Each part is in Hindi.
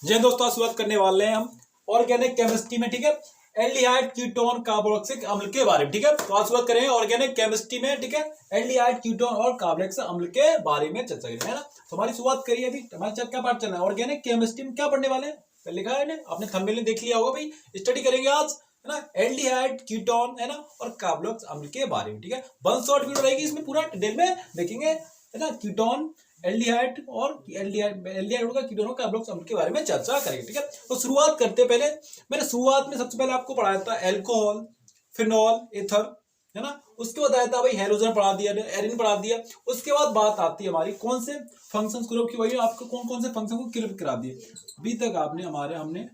जी दोस्तों, शुरुआत करने वाले हैं हम ऑर्गेनिक केमिस्ट्री में। ठीक है, एल्डिहाइड कीटोन कार्बोक्सिलिक अम्ल के बारे में। ठीक है, तो आज शुरुआत करेंगे ऑर्गेनिक केमिस्ट्री में। ठीक है, एल्डिहाइड कीटोन और कार्बोक्सिलिक अम्ल के बारे में चर्चा करेंगे, है ना। तो हमारी शुरुआत करिए। अभी हमारा क्या पार्ट चल रहा है, ऑर्गेनिक केमिस्ट्री में क्या पढ़ने वाले हैं, पहले लिखा है ना, आपने थंबनेल में देख लिया होगा भाई। स्टडी करेंगे आज, है ना, एल्डिहाइड कीटोन, है ना, और कार्बोक्सिलिक अम्ल के बारे में। ठीक है, वन शॉट वीडियो रहेगी, इसमें पूरा डिटेल में देखेंगे, है ना। कीटोन, एल्डिहाइड और एल्डिहाइड का कीटोन कार्बोक्सिलिक अम्ल के बारे में चर्चा करेंगे। ठीक है, तो शुरुआत करते पहले मैंने शुरुआत में सबसे पहले आपको पढ़ाया था एल्कोहल, फिनॉल, एथर, है ना। उसके बाद आया था भाई हेलोजन पढ़ा दिया, एरिन पढ़ा दिया। उसके बाद बात आती है हमारी कौन से फंक्शंस ग्रुप की, वही आपको कौन कौन से फंक्शन को क्लियर करा दिए। अभी तक आपने हमने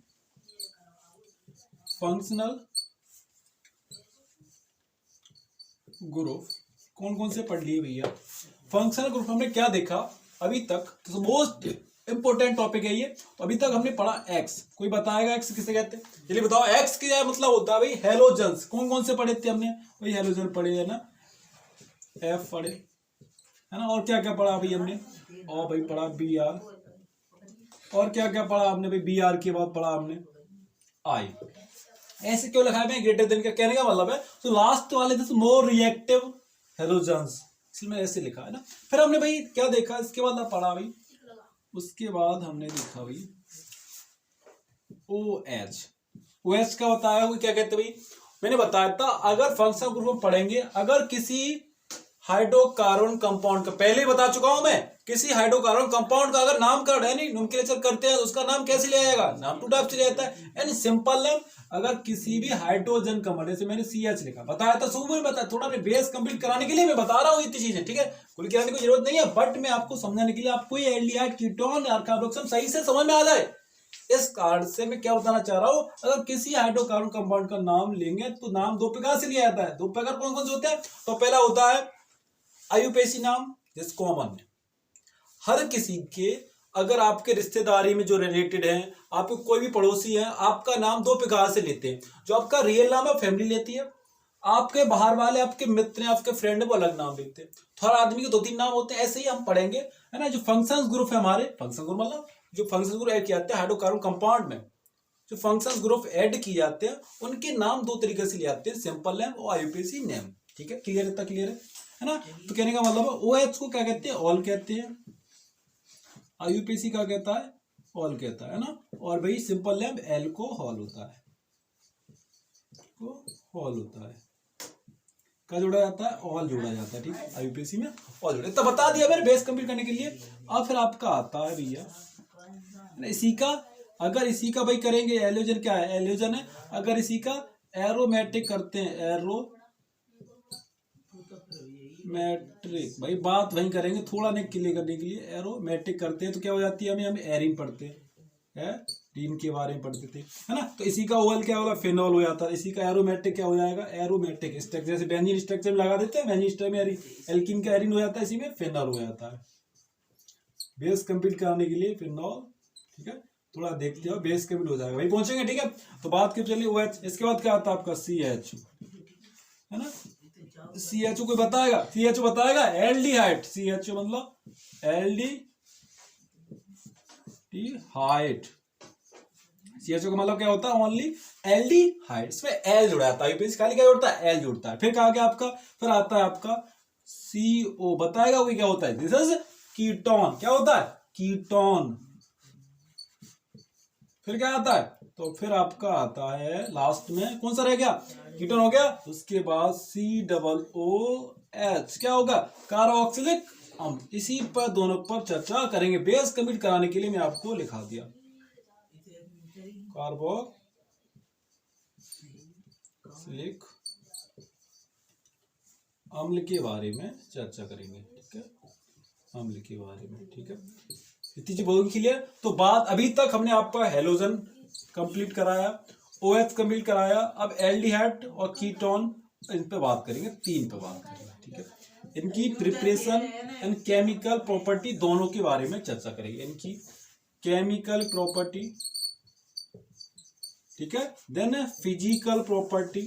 फंक्शनल ग्रुप कौन कौन से पढ़ लिए भैया। फंक्शनल ग्रुप हमने क्या देखा अभी तक, तो मोस्ट इंपोर्टेंट टॉपिक है ये। तो अभी तक हमने पढ़ा एक्स, कोई बताएगा एक्स किसे कहते हैं, चलिए बताओ। एक्स क्या मतलब होता है भाई, हेलोजन्स। कौन कौन से पढ़े थे हमने, वही हेलोजन पढ़े, है ना, एफ पढ़े, है ना। और क्या क्या पढ़ा भाई हमने, और भाई पढ़ा बी आर, और क्या क्या पढ़ा हमने भाई, बी आर के बाद पढ़ा हमने आई। ऐसे क्यों लिखा है ग्रेटर देन का, कहने का मतलब है तो लास्ट वाले दिस मोर रिएक्टिव हेलोजन्स, इसलिए ऐसे लिखा है ना। फिर हमने भाई क्या देखा, इसके बाद पढ़ा भाई, उसके बाद हमने देखा भाई ओ एच का बताया हुआ क्या कहते भाई। मैंने बताया था अगर फंक्शनल ग्रुप में पढ़ेंगे, अगर किसी हाइड्रोकार्बन कंपाउंड का, पहले ही बता चुका हूं मैं, किसी हाइड्रोकार्बन कंपाउंड का अगर नामकरण है नहीं नोमेनक्लेचर करते हैं तो उसका नाम कैसे लिया जाएगा, नाम टू टाइप से लिया जाता है, यानी सिंपल नेम। अगर किसी भी हाइड्रोजन कंपाउंड, जैसे मैंने CH लिखा, बताया था सुबह में, बताया थोड़ा मैं बेस कंप्लीट कराने के लिए मैं बता रहा हूँ इतनी चीजें। ठीक है, कुल कराने की जरूरत नहीं है, बट मैं आपको समझाने के लिए, आपको ये एल्डिहाइड कीटोन और कार्बोक्सिल सही से समझ में आ जाए, इस कारण से मैं क्या बताना चाह रहा हूं। अगर किसी हाइड्रोकार्बन कंपाउंड का नाम लेंगे तो नाम दो प्रकार से लिया जाता है। दो प्रकार कौन कौन से होते हैं, तो पहला होता है आयुपेसी नाम, जिस कॉमन, हर किसी के, अगर आपके रिश्तेदारी में जो रिलेटेड हैं, आपके कोई भी पड़ोसी हैं, आपका नाम दो प्रकार से लेते हैं। जो आपका रियल नाम है फैमिली लेती है, आपके बाहर वाले आपके मित्र हैं, आपके फ्रेंड है, वो अलग नाम लेते हैं। तो हर आदमी के 2-3 नाम होते हैं, ऐसे ही हम पढ़ेंगे, है ना। जो फंक्शंस ग्रुप है हमारे, फंक्शन ग्रुप मतलब जो फंक्शन ग्रुप ऐड किए जाते हैं हाइड्रोकार्बन कंपाउंड में, जो फंक्शंस ग्रुप ऐड किए जाते हैं उनके नाम दो तरीके से ले आते हैं, सिंपल नेम और आईयूपीएसी नेम। ठीक है, क्लियर, इतना क्लियर है ना। तो कहने का मतलब है OH को क्या कहते हैं, ऑल कहते हैं, आईयूपीएसी का कहता है ऑल कहता है ना। और भाई सिंपल नेम एल्कोहल होता है, हॉल होता है, क्या जोड़ा जाता है, ऑल जोड़ा जाता है। ठीक है, आईयूपीएसी में ऑल जोड़ा, तो बता दिया मैंने बेस कंप्लीट करने के लिए। अब फिर आपका आता है भैया इसी का, अगर इसी का भाई करेंगे, एलोजन क्या है, एलोजन है, अगर इसी का एरोमेटिक करते हैं, एरोमेट्रिक, भाई बात वहीं करेंगे, थोड़ा नहीं क्लियर करने के लिए, एरोमेटिक करते हैं तो क्या हो जाती है, हम एरिन पढ़ते हैं, टीन के बारे में पढ़ते थे, है ना। तो इसी का ओएल क्या होगा, फिनॉल हो जाता है। इसी का एरोमेटिक क्या हो जाएगा, एरोमेटिक स्ट्रक्चर, जैसे बेंजीन स्ट्रक्चर में लगा देते हैं, बेंजीन स्ट्रक्चर में एल्कीन का एरिन हो जाता है, इसी में फिनॉल हो जाता है। बेस कंप्लीट कराने के लिए फिनॉल, ठीक है, थोड़ा देखते हो, बेस कंप्लीट हो जाएगा, वही पहुंचेंगे। ठीक है, तो बात कर चलिए OH, इसके बाद क्या आता है आपका CH, है ना। CHO कोई बताएगा, CHO बताएगा, एल्डिहाइड, CHO मतलब एल्डिहाइड, CHO का मतलब क्या होता है, ओनली एल्डिहाइड, इसमें एल जुड़ा जाता है, खाली क्या जुड़ता है, एल जुड़ता है। फिर कहा गया आपका, फिर आता है आपका CO, बताएगा वो क्या होता है, दिस इज कीटोन, क्या होता है, कीटोन। फिर क्या आता है, तो फिर आपका आता है लास्ट में कौन सा रह गया, कीटोन हो गया। उसके बाद COOH क्या होगा, कार्बोक्सिलिक अम्ल। इसी पर दोनों पर चर्चा करेंगे, बेस कंप्लीट कराने के लिए मैं आपको लिखा दिया, कार्बोक्सिलिक अम्ल के बारे में चर्चा करेंगे। ठीक है, अम्ल के बारे में, ठीक है, इतनी चीज बहुत क्लियर। तो बात अभी तक हमने आपका हेलोजन कंप्लीट कराया, OH कंप्लीट कराया, अब एल्डिहाइड और कीटोन इन पे बात करेंगे, 3 पे बात करेंगे। ठीक है, इनकी प्रिपरेशन एंड केमिकल प्रॉपर्टी दोनों के बारे में चर्चा करेंगे, इनकी केमिकल प्रॉपर्टी, ठीक है, देन फिजिकल प्रॉपर्टी,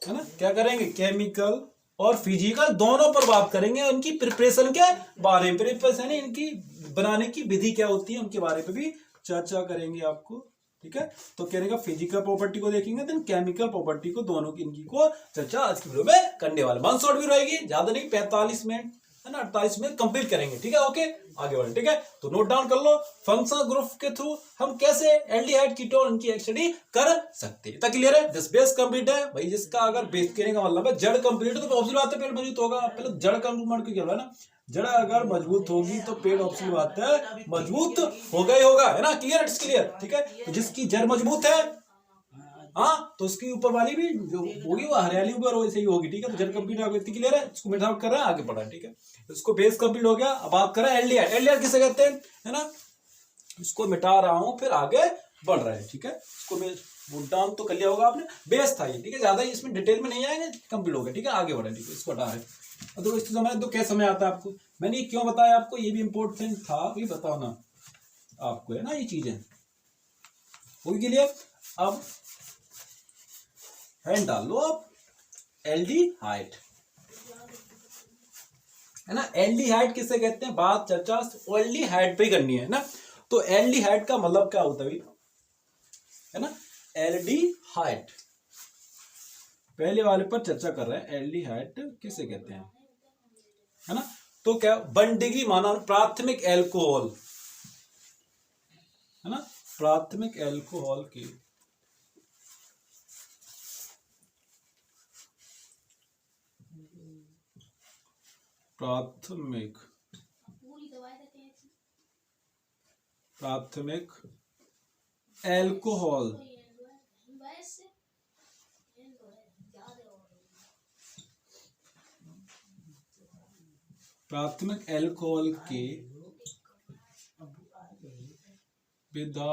है ना, क्या करेंगे, केमिकल और फिजिकल दोनों पर बात करेंगे, उनकी प्रिपरेशन के बारे में, प्रिपरेशन इनकी बनाने की विधि क्या होती है उनके बारे में भी चर्चा करेंगे आपको। ठीक है, तो कहने का फिजिकल प्रॉपर्टी को देखेंगे, देन केमिकल प्रॉपर्टी को, दोनों की इनकी को चर्चा आज की वीडियो में करने वाले। 1 शॉर्ट भी रहेगी, ज्यादा नहीं, 45 मिनट है ना, 48 मिनट कंप्लीट करेंगे। ठीक है, ओके, आगे बढ़े। ठीक है, तो नोट डाउन कर लो, फंक्शनल ग्रुप के थ्रू हम कैसे एल्डिहाइड कीटोन इनकी स्टडी कर सकते हैं। क्लियर है? जिस बेस कंप्लीट है भाई, जिसका अगर बेस कहने का मतलब है जड़ कंप्लीट है, तो ऑब्वियसली बात है पेड़ मजबूत होगा। पहले जड़ कंप्लीट क्या है ना, जड़ अगर मजबूत होगी तो पेड़ ऑब्वियसली बात है मजबूत होगा ही होगा, है ना। Clear, it's clear. ठीक है, तो जिसकी जड़ मजबूत है, हाँ, तो उसकी ऊपर वाली भी जो होगी वो हरियाली ऊपर वैसे ही होगी। ठीक है, तो जड़ कंप्लीट हो गई, क्लियर है, इसको मिट आउट कर रहा है, आगे बढ़ा है। ठीक है, इसको बेस कंप्लीट हो गया। अब बात करें एल्डिहाइड। एल्डिहाइड किसे कहते हैं, है ना, इसको मिटा रहा हूं, फिर आगे बढ़ रहा है। ठीक है, इसको मैं नोट डाउन तो कर लिया होगा आपने, बेस था ये। ठीक है, ज्यादा इसमें डिटेल में नहीं आएंगे, कंप्लीट हो गया। ठीक है, आगे बढ़ा। ठीक है, इसको हटा रहे। अब देखो इसको समझ तो क्या समय आता है आपको, मैंने ये क्यों बताया आपको, ये भी इंपॉर्टेंट था, ये बताओ ना आपको, है ना, ये चीजें होगी क्लियर। अब हैंड डाल लो आप, एल्डिहाइड, है ना। एल्डिहाइड किसे कहते हैं, बात चर्चा एल्डिहाइड पे करनी है ना। तो एल्डिहाइड का मतलब क्या होता है ना, एल्डिहाइड पहले वाले पर चर्चा कर रहे हैं। एल्डिहाइड किसे कहते हैं, है ना, तो क्या 1 डिग्री माना प्राथमिक एल्कोहल, है ना, प्राथमिक एल्कोहल की प्राथमिक एल्कोहल प्राथमिक एल्कोहल के विधा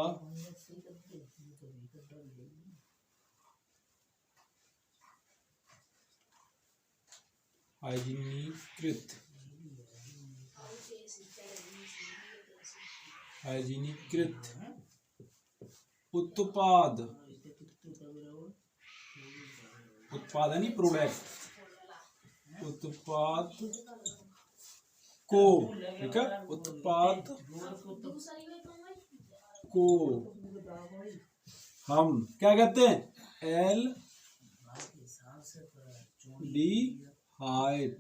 हाइजीनिकृत उत्पाद यानी प्रोडक्ट, उत्पाद को, ठीक है, उत्पाद को हम क्या कहते हैं, एल्डिहाइड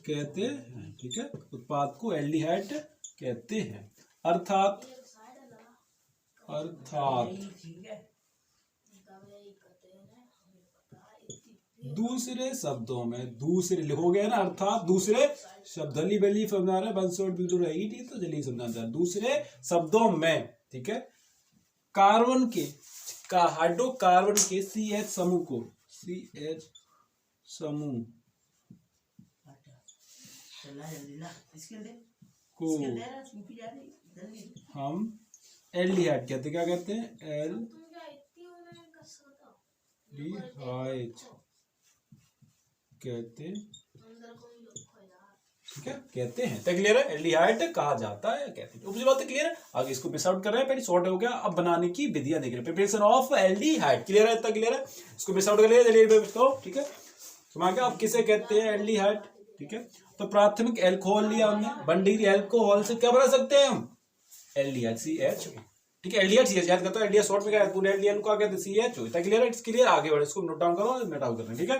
कहते हैं। ठीक है, उत्पाद को एल्डिहाइड कहते हैं। अर्थात दूसरे शब्दों में, दूसरे हो गया ना, अर्थात दूसरे शब्द, हली बली समझा रहे, 1 शॉर्ट वीडियो रहेगी। ठीक, तो जल्दी समझना चाह, दूसरे शब्दों में, ठीक है, कार्बन के हाइड्रोकार्बन के CH समूह को, CH समूह को हम एल्डिहाइड कहते, क्या कहते हैं, एल्डिहाइड कहते, ठीक है, कहते हैं। तो क्लियर है, एल्डिहाइड कहा जाता है, कहते हैं। ऊपरी बात तो क्लियर है, आगे इसको मिस आउट कर रहे हैं, पहले शॉर्ट हो गया। अब बनाने की विधियां देख रहे हैं, प्रिपरेशन ऑफ एल्डिहाइड। क्लियर है, इतना क्लियर है, इसको मिस आउट कर लिया, चलिए इसको। ठीक है, समझ गया, अब किसे कहते हैं, एल्डिहाइड। ठीक है, तो प्राथमिक एल्कोहल लिया हमने, 1 डिग्री एल्कोहल से क्या बना सकते हैं हम, एल्डिहाइड, CH। ठीक है, एल्डिहाइड CH याद करता है, एल्डिहाइड शॉर्ट में क्या है, पूरे एल्डिहाइड को क्या कहते हैं, CH। इतना क्लियर है, इट्स क्लियर, आगे बढ़े, इसको नोट डाउन करो, नोट आउट करना। ठीक है,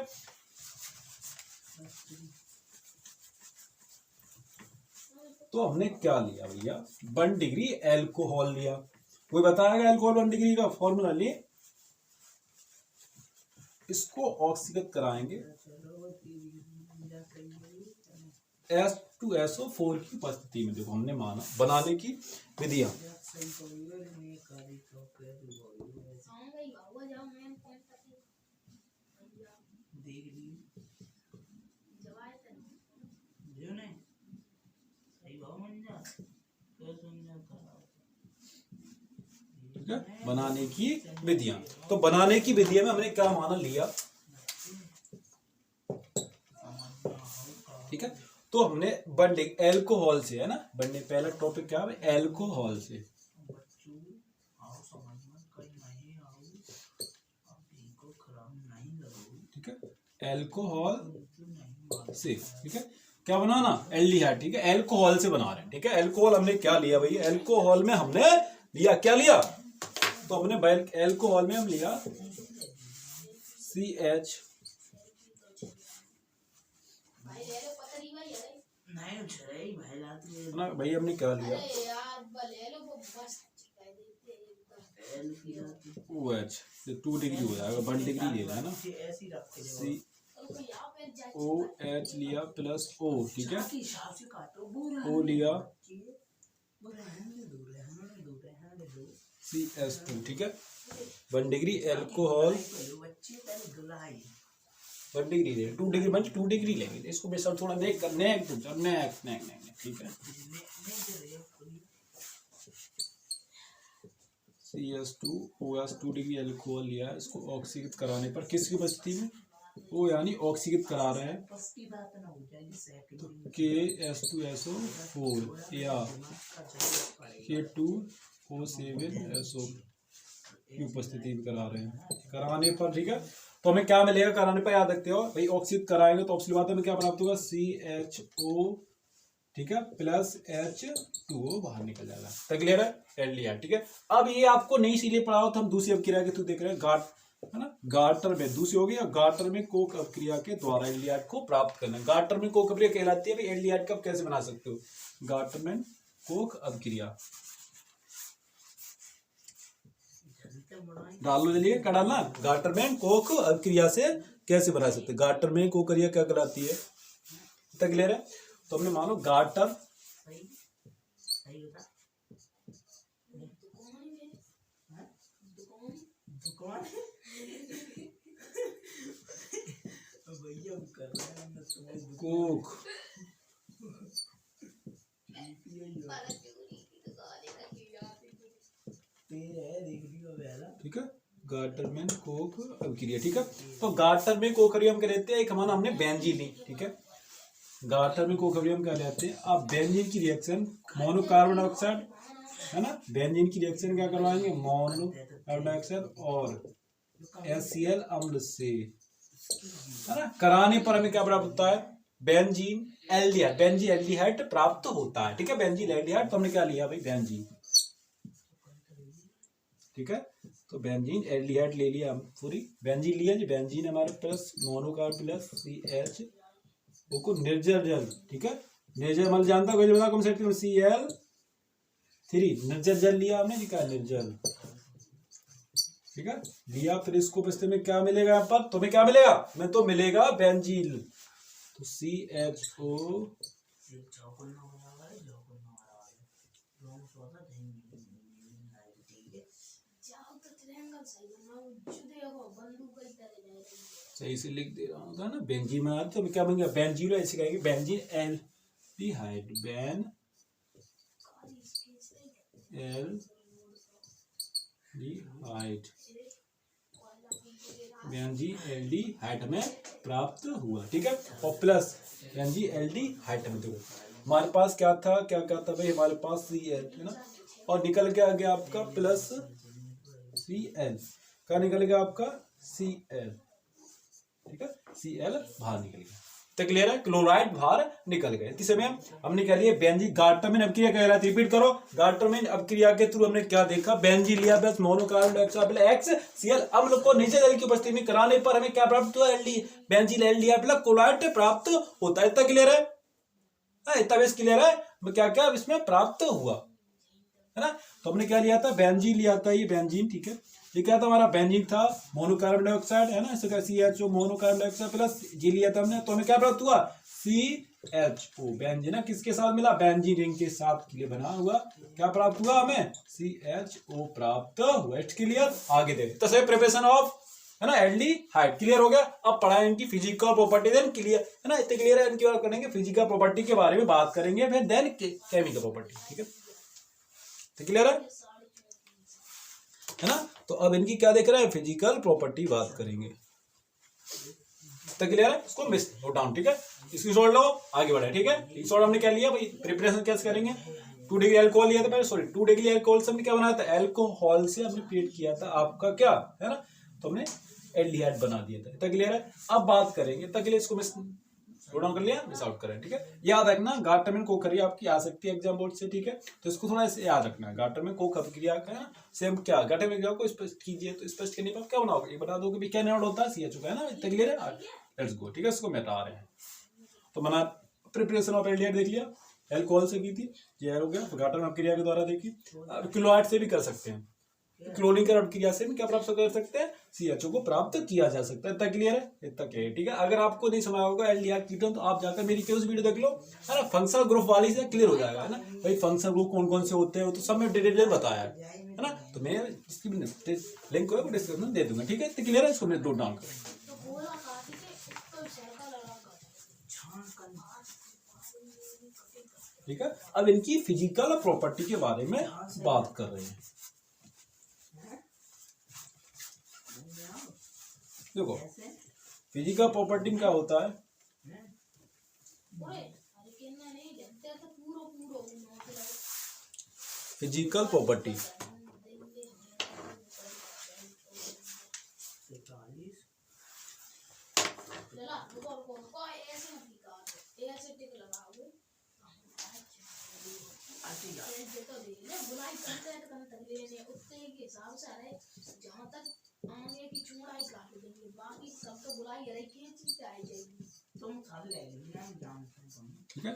तो हमने क्या लिया भैया, 1 डिग्री एल्कोहल लिया। कोई बताएगा एल्कोहल 1 डिग्री का फॉर्मूला लिए, इसको ऑक्सीकृत कराएंगे H2SO4 की उपस्थिति में। देखो हमने माना बनाने की विधियां, ठीक है, बनाने की विधियां। तो बनाने की विधियां में हमने क्या माना लिया, ठीक है, तो हमने 1 डिग्री एल्कोहल से, है ना, बनने पहला टॉपिक क्या है, एल्कोहल से, ठीक है, एल्कोहल से, ठीक है, क्या बनाना, एल्डिहाइड, ठीक है, एल्कोहल से बना रहे हैं, ठीक है। एल्कोहल हमने क्या लिया भाई, एल्कोहल में हमने लिया क्या लिया, तो हमने एल्कोहल में हम लिया CH ना भाई, हमने क्या लिया OH, 2 डिग्री हो जाएगा, 1 डिग्री ले रहा है ना, COH लिया प्लस O, ठीक है, O लिया CS2, ठीक है, 1 डिग्री एल्कोहल 1 डिग्री ले, 2 डिग्री बन 2 डिग्री लेंगे इसको बेसर थोड़ा नेक ठीक है। CS2OH 2 डिग्री एल्कोहल लिया है, इसको ऑक्सीकृत कराने पर किसकी उपस्थिति में, वो यानी ऑक्सीकृत करा रहे हैं, तो KS2SO4 या K2O7SO की उपस्थिति में करा रहे हैं, कराने पर, ठीक है। तो हमें क्या मिलेगा कराने पर, याद रखते हो भाई, ऑक्सीकृत कराएंगे तो ऑक्सीजन बात में क्या प्राप्त होगा, CHO, ठीक है, प्लस H2O बाहर निकल जाएगा, तक क्लियर है, एल्डिहाइड, ठीक है। अब ये आपको नहीं इसीलिए पढ़ा हो तो हम दूसरी अपक्रिया के थ्रू देख रहे हैं, है ना, गार्टर में दूसरी होगी, या गार्टर में कोक अपक्रिया के द्वारा एल्डिहाइड को प्राप्त करना। गार्टर में कोक अपक्रिया कहलाती है भाई, एल्डिहाइड कब कैसे बना सकते हो, गार्टर में कोक अपक्रिया डाल लो, चलिए क्या डालना, गार्टर में कोक अपक्रिया से कैसे बना सकते हैं, गार्टर में कोक अपक्रिया क्या कहलाती है, तक क्लियर है। तो हमने मानो गार्टर कोक, ठीक है, गार्टर में कोक अपक्रिया, ठीक है। तो गार्टर में कोक अपक्रिया हम क्या लेते हैं, एक हमारा हमने बेंजीन ली, ठीक है, गार्टर में कोक अपक्रिया हम क्या लेते हैं, अब बेंजीन की रिएक्शन मोनोकार्बन डाइऑक्साइड, है ना, बेंजीन की रिएक्शन क्या करवाएंगे, मोनोकार्बन डाइऑक्साइड और HCl अम्ल से, है ना, कराने पर हमें क्या प्राप्त होता है, बेंजीन एल्डिहाइड, बेंजीन एल्डिहाइड प्राप्त होता है, ठीक है, बेंजीन एल्डिहाइड। तो हमने क्या लिया भाई, बेंजीन, ठीक है, तो बेंजीन एल्डिहाइड ले लिया हम, पूरी बेंजीन लिया जी, बेंजीन हमारे प्लस मोनोकार्ब प्लस CH को निर्जल जल, ठीक है, निर्जल मल जानता कोई बता कौन सा, Cl3 निर्जल जल लिया हमने जी, क्या निर्जल, ठीक है, लिया, फिर इसको बस्ते में क्या मिलेगा यहाँ पर, तुम्हें क्या मिलेगा, मैं तो मिलेगा बेंजीन, तो CHO सही से लिख दे रहा हूँ ना, बेंजीन में आता तो क्या बनेगा, बेंजीन ऐसे कहेंगे, benzene aldehyde, aldehyde, benzene aldehyde हमें प्राप्त हुआ, ठीक है, और प्लस बेंजीन एल्डिहाइड में देखो हमारे पास क्या था, क्या क्या था भाई, हमारे पास Cl, है ना, और निकल के आ गया आपका प्लस Cl, क्या निकल गया आपका Cl, ठीक है, Cl बाहर निकल गया, तो क्लियर है, क्लोराइड बाहर निकल गए। इस समय हमने क्या लिया, बेंजीन गार्टरमेन अपक्रिया कहलाती है, रिपीट करो, गार्टरमेन अपक्रिया के थ्रू हमने क्या देखा, बेंजीन लिया प्लस मोनोकार्बन डाइऑक्साइड HCl अम्ल को नीचे जल की उपस्थिति में कराने पर हमें क्या प्राप्त हुआ, बेंजीन एल्डिहाइड प्लस क्लोराइड प्राप्त होता है, इतना क्लियर है, इतना बेस क्लियर है, क्या क्या इसमें प्राप्त हुआ, है ना। तो हमने क्या लिया था, बेंजीन लिया था, ये बेंजीन, ठीक है, ये क्या था हमारा, बेंजीन था, मोनोकार्बन डाइऑक्साइड, है ना, इसका CHO मोनोकार्बन डाइऑक्साइड प्लस जी लिया था हमने, तो हमें क्या प्राप्त हुआ, CHO, बेंजीन किसके साथ मिला, बेंजीन रिंग के साथ के लिए बना हुआ, क्या प्राप्त हुआ हमें, CHO प्राप्त हुआ, क्लियर। आगे देख तो सही प्रिपरेशन ऑफ, है ना, एल्डिहाइड क्लियर हो गया। अब पढ़ाएं इनकी फिजिकल प्रॉपर्टी, देन क्लियर, है ना, इतने क्लियर है, इनकी बात करेंगे, फिजिकल प्रॉपर्टी के बारे में बात करेंगे, फिर देन केमिकल प्रॉपर्टी, ठीक है, तो क्लियर है ना। तो अब इनकी क्या देख रहे हैं, फिजिकल प्रॉपर्टी बात करेंगे, तो क्लियर है, इसको मिस नोट डाउन, ठीक है, इसकी शॉर्ट लो, आगे बढ़े, ठीक है। शॉर्ट हमने क्या लिया भाई, प्रिपरेशन कैसे करेंगे, 2 डिग्री अल्कोहल लिया था पहले, सॉरी 2 डिग्री अल्कोहल से हमने क्या बनाया था, अल्कोहल से हमने प्लेट किया था आपका क्या, है ना, तो हमने एल्डिहाइड बना दिया था, इतना क्लियर है। अब बात करेंगे, तक इसको मिस नोट डाउन कर लिया, मिस आउट करें, ठीक है। याद रखना गार्टर में को क्रिया आपकी आ सकती है एग्जाम बोर्ड से, ठीक है, तो इसको थोड़ा ऐसे याद रखना है। गार्टर में को क्रिया का सेम क्या गार्टर में क्रिया को स्पष्ट कीजिए, तो स्पष्ट करने पर क्या बनाओगे, ये बता दो कि क्या नोट होता है, सी चुका है ना, इतना क्लियर है। लेट्स गो, ठीक है, इसको मिटा रहे हैं। तो मना प्रिपरेशन ऑफ एल्डिहाइड देख लिया, एल्कोहल से की थी, ये हो गया। गार्टर में क्रिया के द्वारा देखी। अब क्लोराइड से भी कर सकते हैं, क्लोरीन के क्रिया से भी क्या प्राप्त कर सकते हैं, CHO को प्राप्त किया जा सकता है। इतना क्लियर है, इतना क्लियर, ठीक है। अगर आपको नहीं समझ होगा एल्डिहाइड कीटोन, तो आप जाकर मेरी केस वीडियो देख लो, है ना, फंक्शनल ग्रुप वाली से क्लियर हो जाएगा, है ना भाई। फंक्शनल ग्रुप कौन कौन से होते हैं वो तो सब में डिटेल बताया है ना। तो मैं इसकी भी लिंक को डिस्क्रिप्शन में दे दूंगा, ठीक है। इतना क्लियर है, इसको नोट डाउन करें, ठीक है। अब इनकी फिजिकल प्रॉपर्टी के बारे में बात कर रहे हैं। देखो फिजिकल प्रॉपर्टी में क्या होता है, फिजिकल प्रॉपर्टी ठीक है।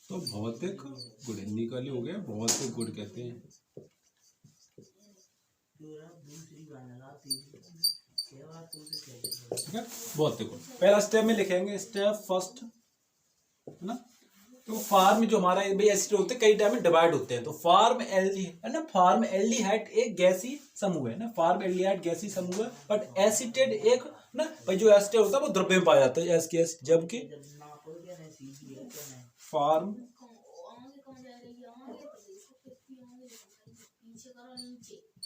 तो भौतिक गुण हिंदी का हो गया, भौतिक गुण कहते हैं, ठीक है, भौतिक गुण। पहला स्टेप में लिखेंगे, स्टेप फर्स्ट, है ना। तो फार्म जो हमारा एसिड होते हैं कई टाइप में डिवाइड होते हैं। तो फार्म एल्डी है ना, फार्म एल्डिहाइड एक गैसीय समूह है ना, फार्म एल्डिहाइड गैसीय समूह है। बट एसिटेट एक ना भाई, जो एसिटेट होता है वो द्रव्य में पाया जाता है, एस गैस, जबकि फार्म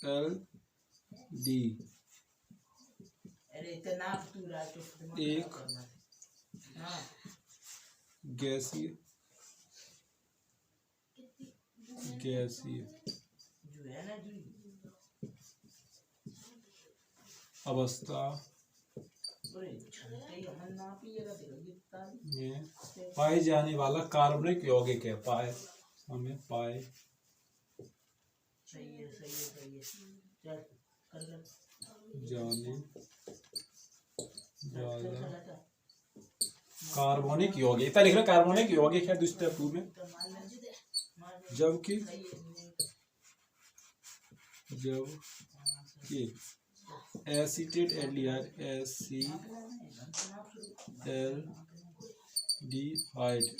एल्डी एक गैसीय अवस्था में पाए जाने वाला कार्बनिक यौगिक है, पाए जाने वाला कार्बनिक यौगिक, इतना लिख रहा कार्बनिक यौगिक है स्टेप 2 में। जबकि एसिटेट एल्डिहाइड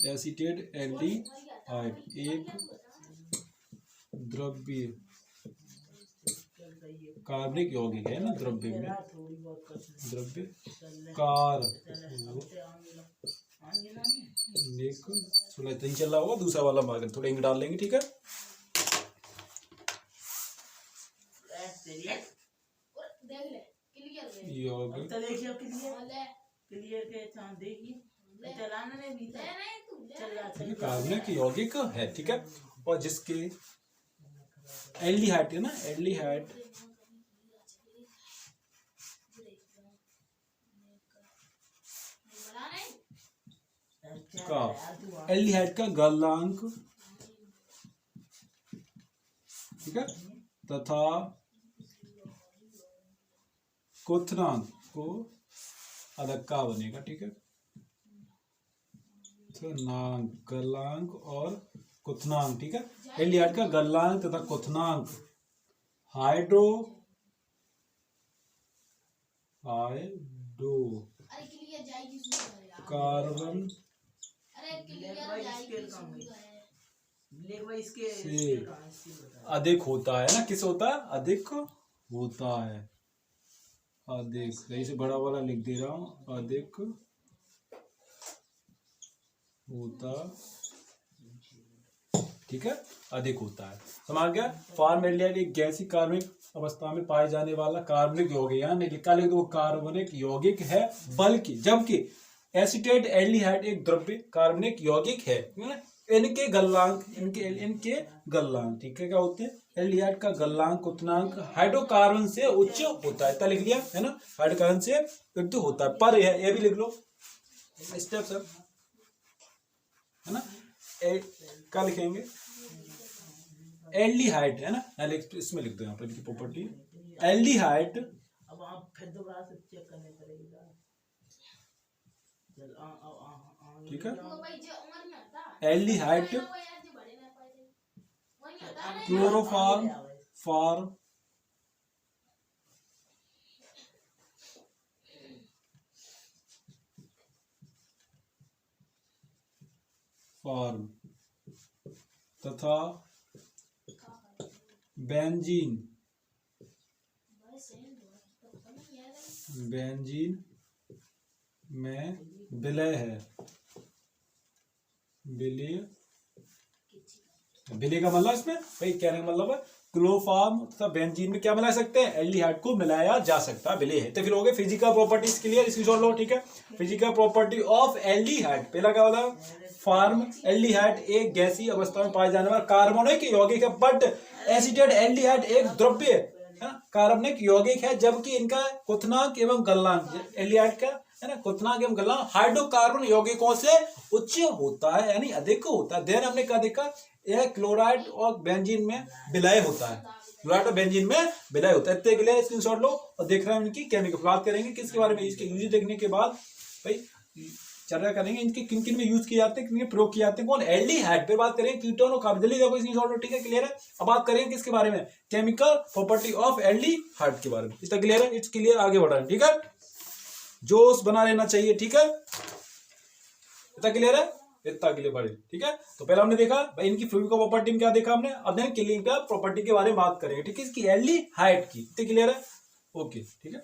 एसिटेट एल्डिहाइड एक द्रव्य कार्बनिक यौगिक है ना, द्रव्य में कार्बनिक सुना चल रहा होगा, दूसरा वाला मार्कर थोड़ा इंग डाल लेंगे, ठीक है। यौगिक कार्बनिक यौगिक है, ठीक है। और जिसके एल्डिहाइड है ना, एल्डिहाइड का गलनांक, ठीक है, तथा क्वथनांक को अलग का बनेगा, ठीक है। गलनांक और क्वथनांक, ठीक है। एल्डिहाइड का गलनांक तथा क्वथनांक कार्बन से अधिक होता है ना, किस होता है, अधिक होता है, अधिक, सही से बड़ा वाला लिख दे रहा हूं, अधिक होता, ठीक है, अधिक होता है। समझ गया। फार्म एल्डिहाइड एक गैसीय कार्बनिक अवस्था में पाए जाने वाला कार्बनिक यौगिक, यहाँ लिखा लिख दो कार्बनिक यौगिक है, बल्कि जबकि एसिटेट एल्डिहाइड एक द्रव्य कार्बनिक यौगिक है। इनके गलनांक, इनके गलनांक, ठीक है, क्या होते हैं, एल्डिहाइड का गलनांक क्वथनांक हाइड्रोकार्बन से उच्च होता है, इतना लिख लिया है ना, हाइड्रोकार्बन से उच्च होता है। पर यह भी लिख लो स्टेप सब, है ना। क्या लिखेंगे, एल्डिहाइड है ना, इसमें लिख दो यहाँ पर इनकी प्रॉपर्टी एल्डिहाइड। अब आप फिर दोबारा से चेक करने पड़ेगा। ठीक है, एल्डिहाइड क्लोरोफॉर्म फॉर्म तथा बेंजीन में विलय है। विलय का मतलब इसमें भाई कहने का मतलब है क्लोरोफॉर्म तथा बेंजीन में क्या मिला सकते हैं, एल्डिहाइड को मिलाया जा सकता है, विलय है। तो फिर हो गए फिजिकल प्रॉपर्टीज क्लियर, इसकी जोड़ लो। ठीक है, फिजिकल प्रॉपर्टी ऑफ एल्डिहाइड, पहला क्या होता है, फॉर्म एल्डिहाइड एक गैसीय अवस्था में पाए जाने वाला कार्बनिक यौगिक है, बट एसिटेट एल्डिहाइड एक द्रव्य है ना, कार्बनिक यौगिक है, जबकि इनका क्वथनांक एवं गलनांक एल्डिहाइड का है ना, क्वथनांक एवं गलनांक हाइड्रोकार्बन यौगिकों से उच्च होता है, यानी अधिक होता है। देन हमने क्या देखा, यह क्लोराइड और बेंजीन में विलय होता है, क्लोराइड और बेंजीन में विलय होता है। इतने के लिए स्क्रीनशॉट लो और देख रहे हैं इनकी केमिकल। बात करेंगे किसके बारे में, इसके यूज देखने के बाद भाई चर्चा करेंगे इनके किन किन में यूज किए जाते हैं, किन प्रयोग किए जाते हैं। कौन, एल्डिहाइड पे बात करेंगे, कीटोन और कार्बन, जल्दी देखो स्क्रीनशॉट लो। ठीक है, क्लियर है। अब बात करेंगे किसके बारे में, केमिकल प्रॉपर्टी ऑफ एल्डिहाइड के बारे में। इतना क्लियर है, इट्स क्लियर, आगे बढ़ रहे हैं। ठीक है, जोश बना लेना चाहिए। ठीक है, इतना क्लियर है, इतना क्लियर बढ़े। ठीक है, तो पहले हमने देखा भाई इनकी फिजिकल प्रॉपर्टी में क्या देखा हमने, अब देन केमिकल प्रॉपर्टी के बारे में बात करेंगे। ठीक है, इसकी एल्डिहाइड की, इतना क्लियर है, ओके। ठीक है,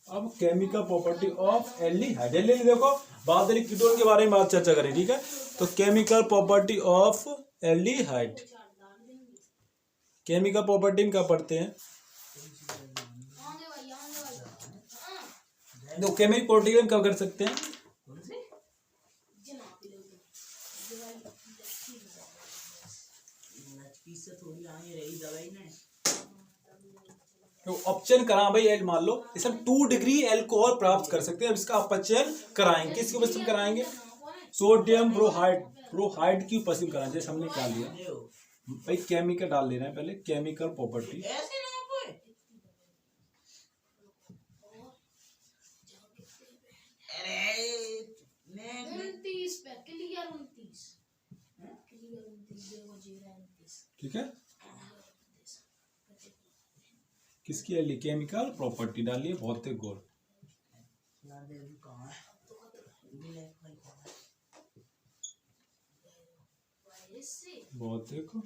अब केमिकल प्रॉपर्टी ऑफ एल्डिहाइड, देखो बात करें कीटोन के बारे में बात चर्चा करें। ठीक है, तो chemical property of aldehyde, chemical property में क्या पढ़ते हैं, तो केमिकल प्रॉपर्टी में क्या कर सकते हैं, तो अपचयन करा भाई, एल मान लो इसे हम 2 डिग्री एल्कोहल प्राप्त कर सकते हैं। अब इसका अपचयन कराएंगे, किसकी उपस्थिति कराएंगे, सोडियम ब्रोमाइड की उपस्थिति कराएंगे। जैसे हमने क्या लिया भाई, केमिकल डाल ले रहे हैं पहले, केमिकल प्रॉपर्टी ठीक है, किसकी एल्डी, केमिकल प्रॉपर्टी डालिए, भौतिक गुण, भौतिक गुण।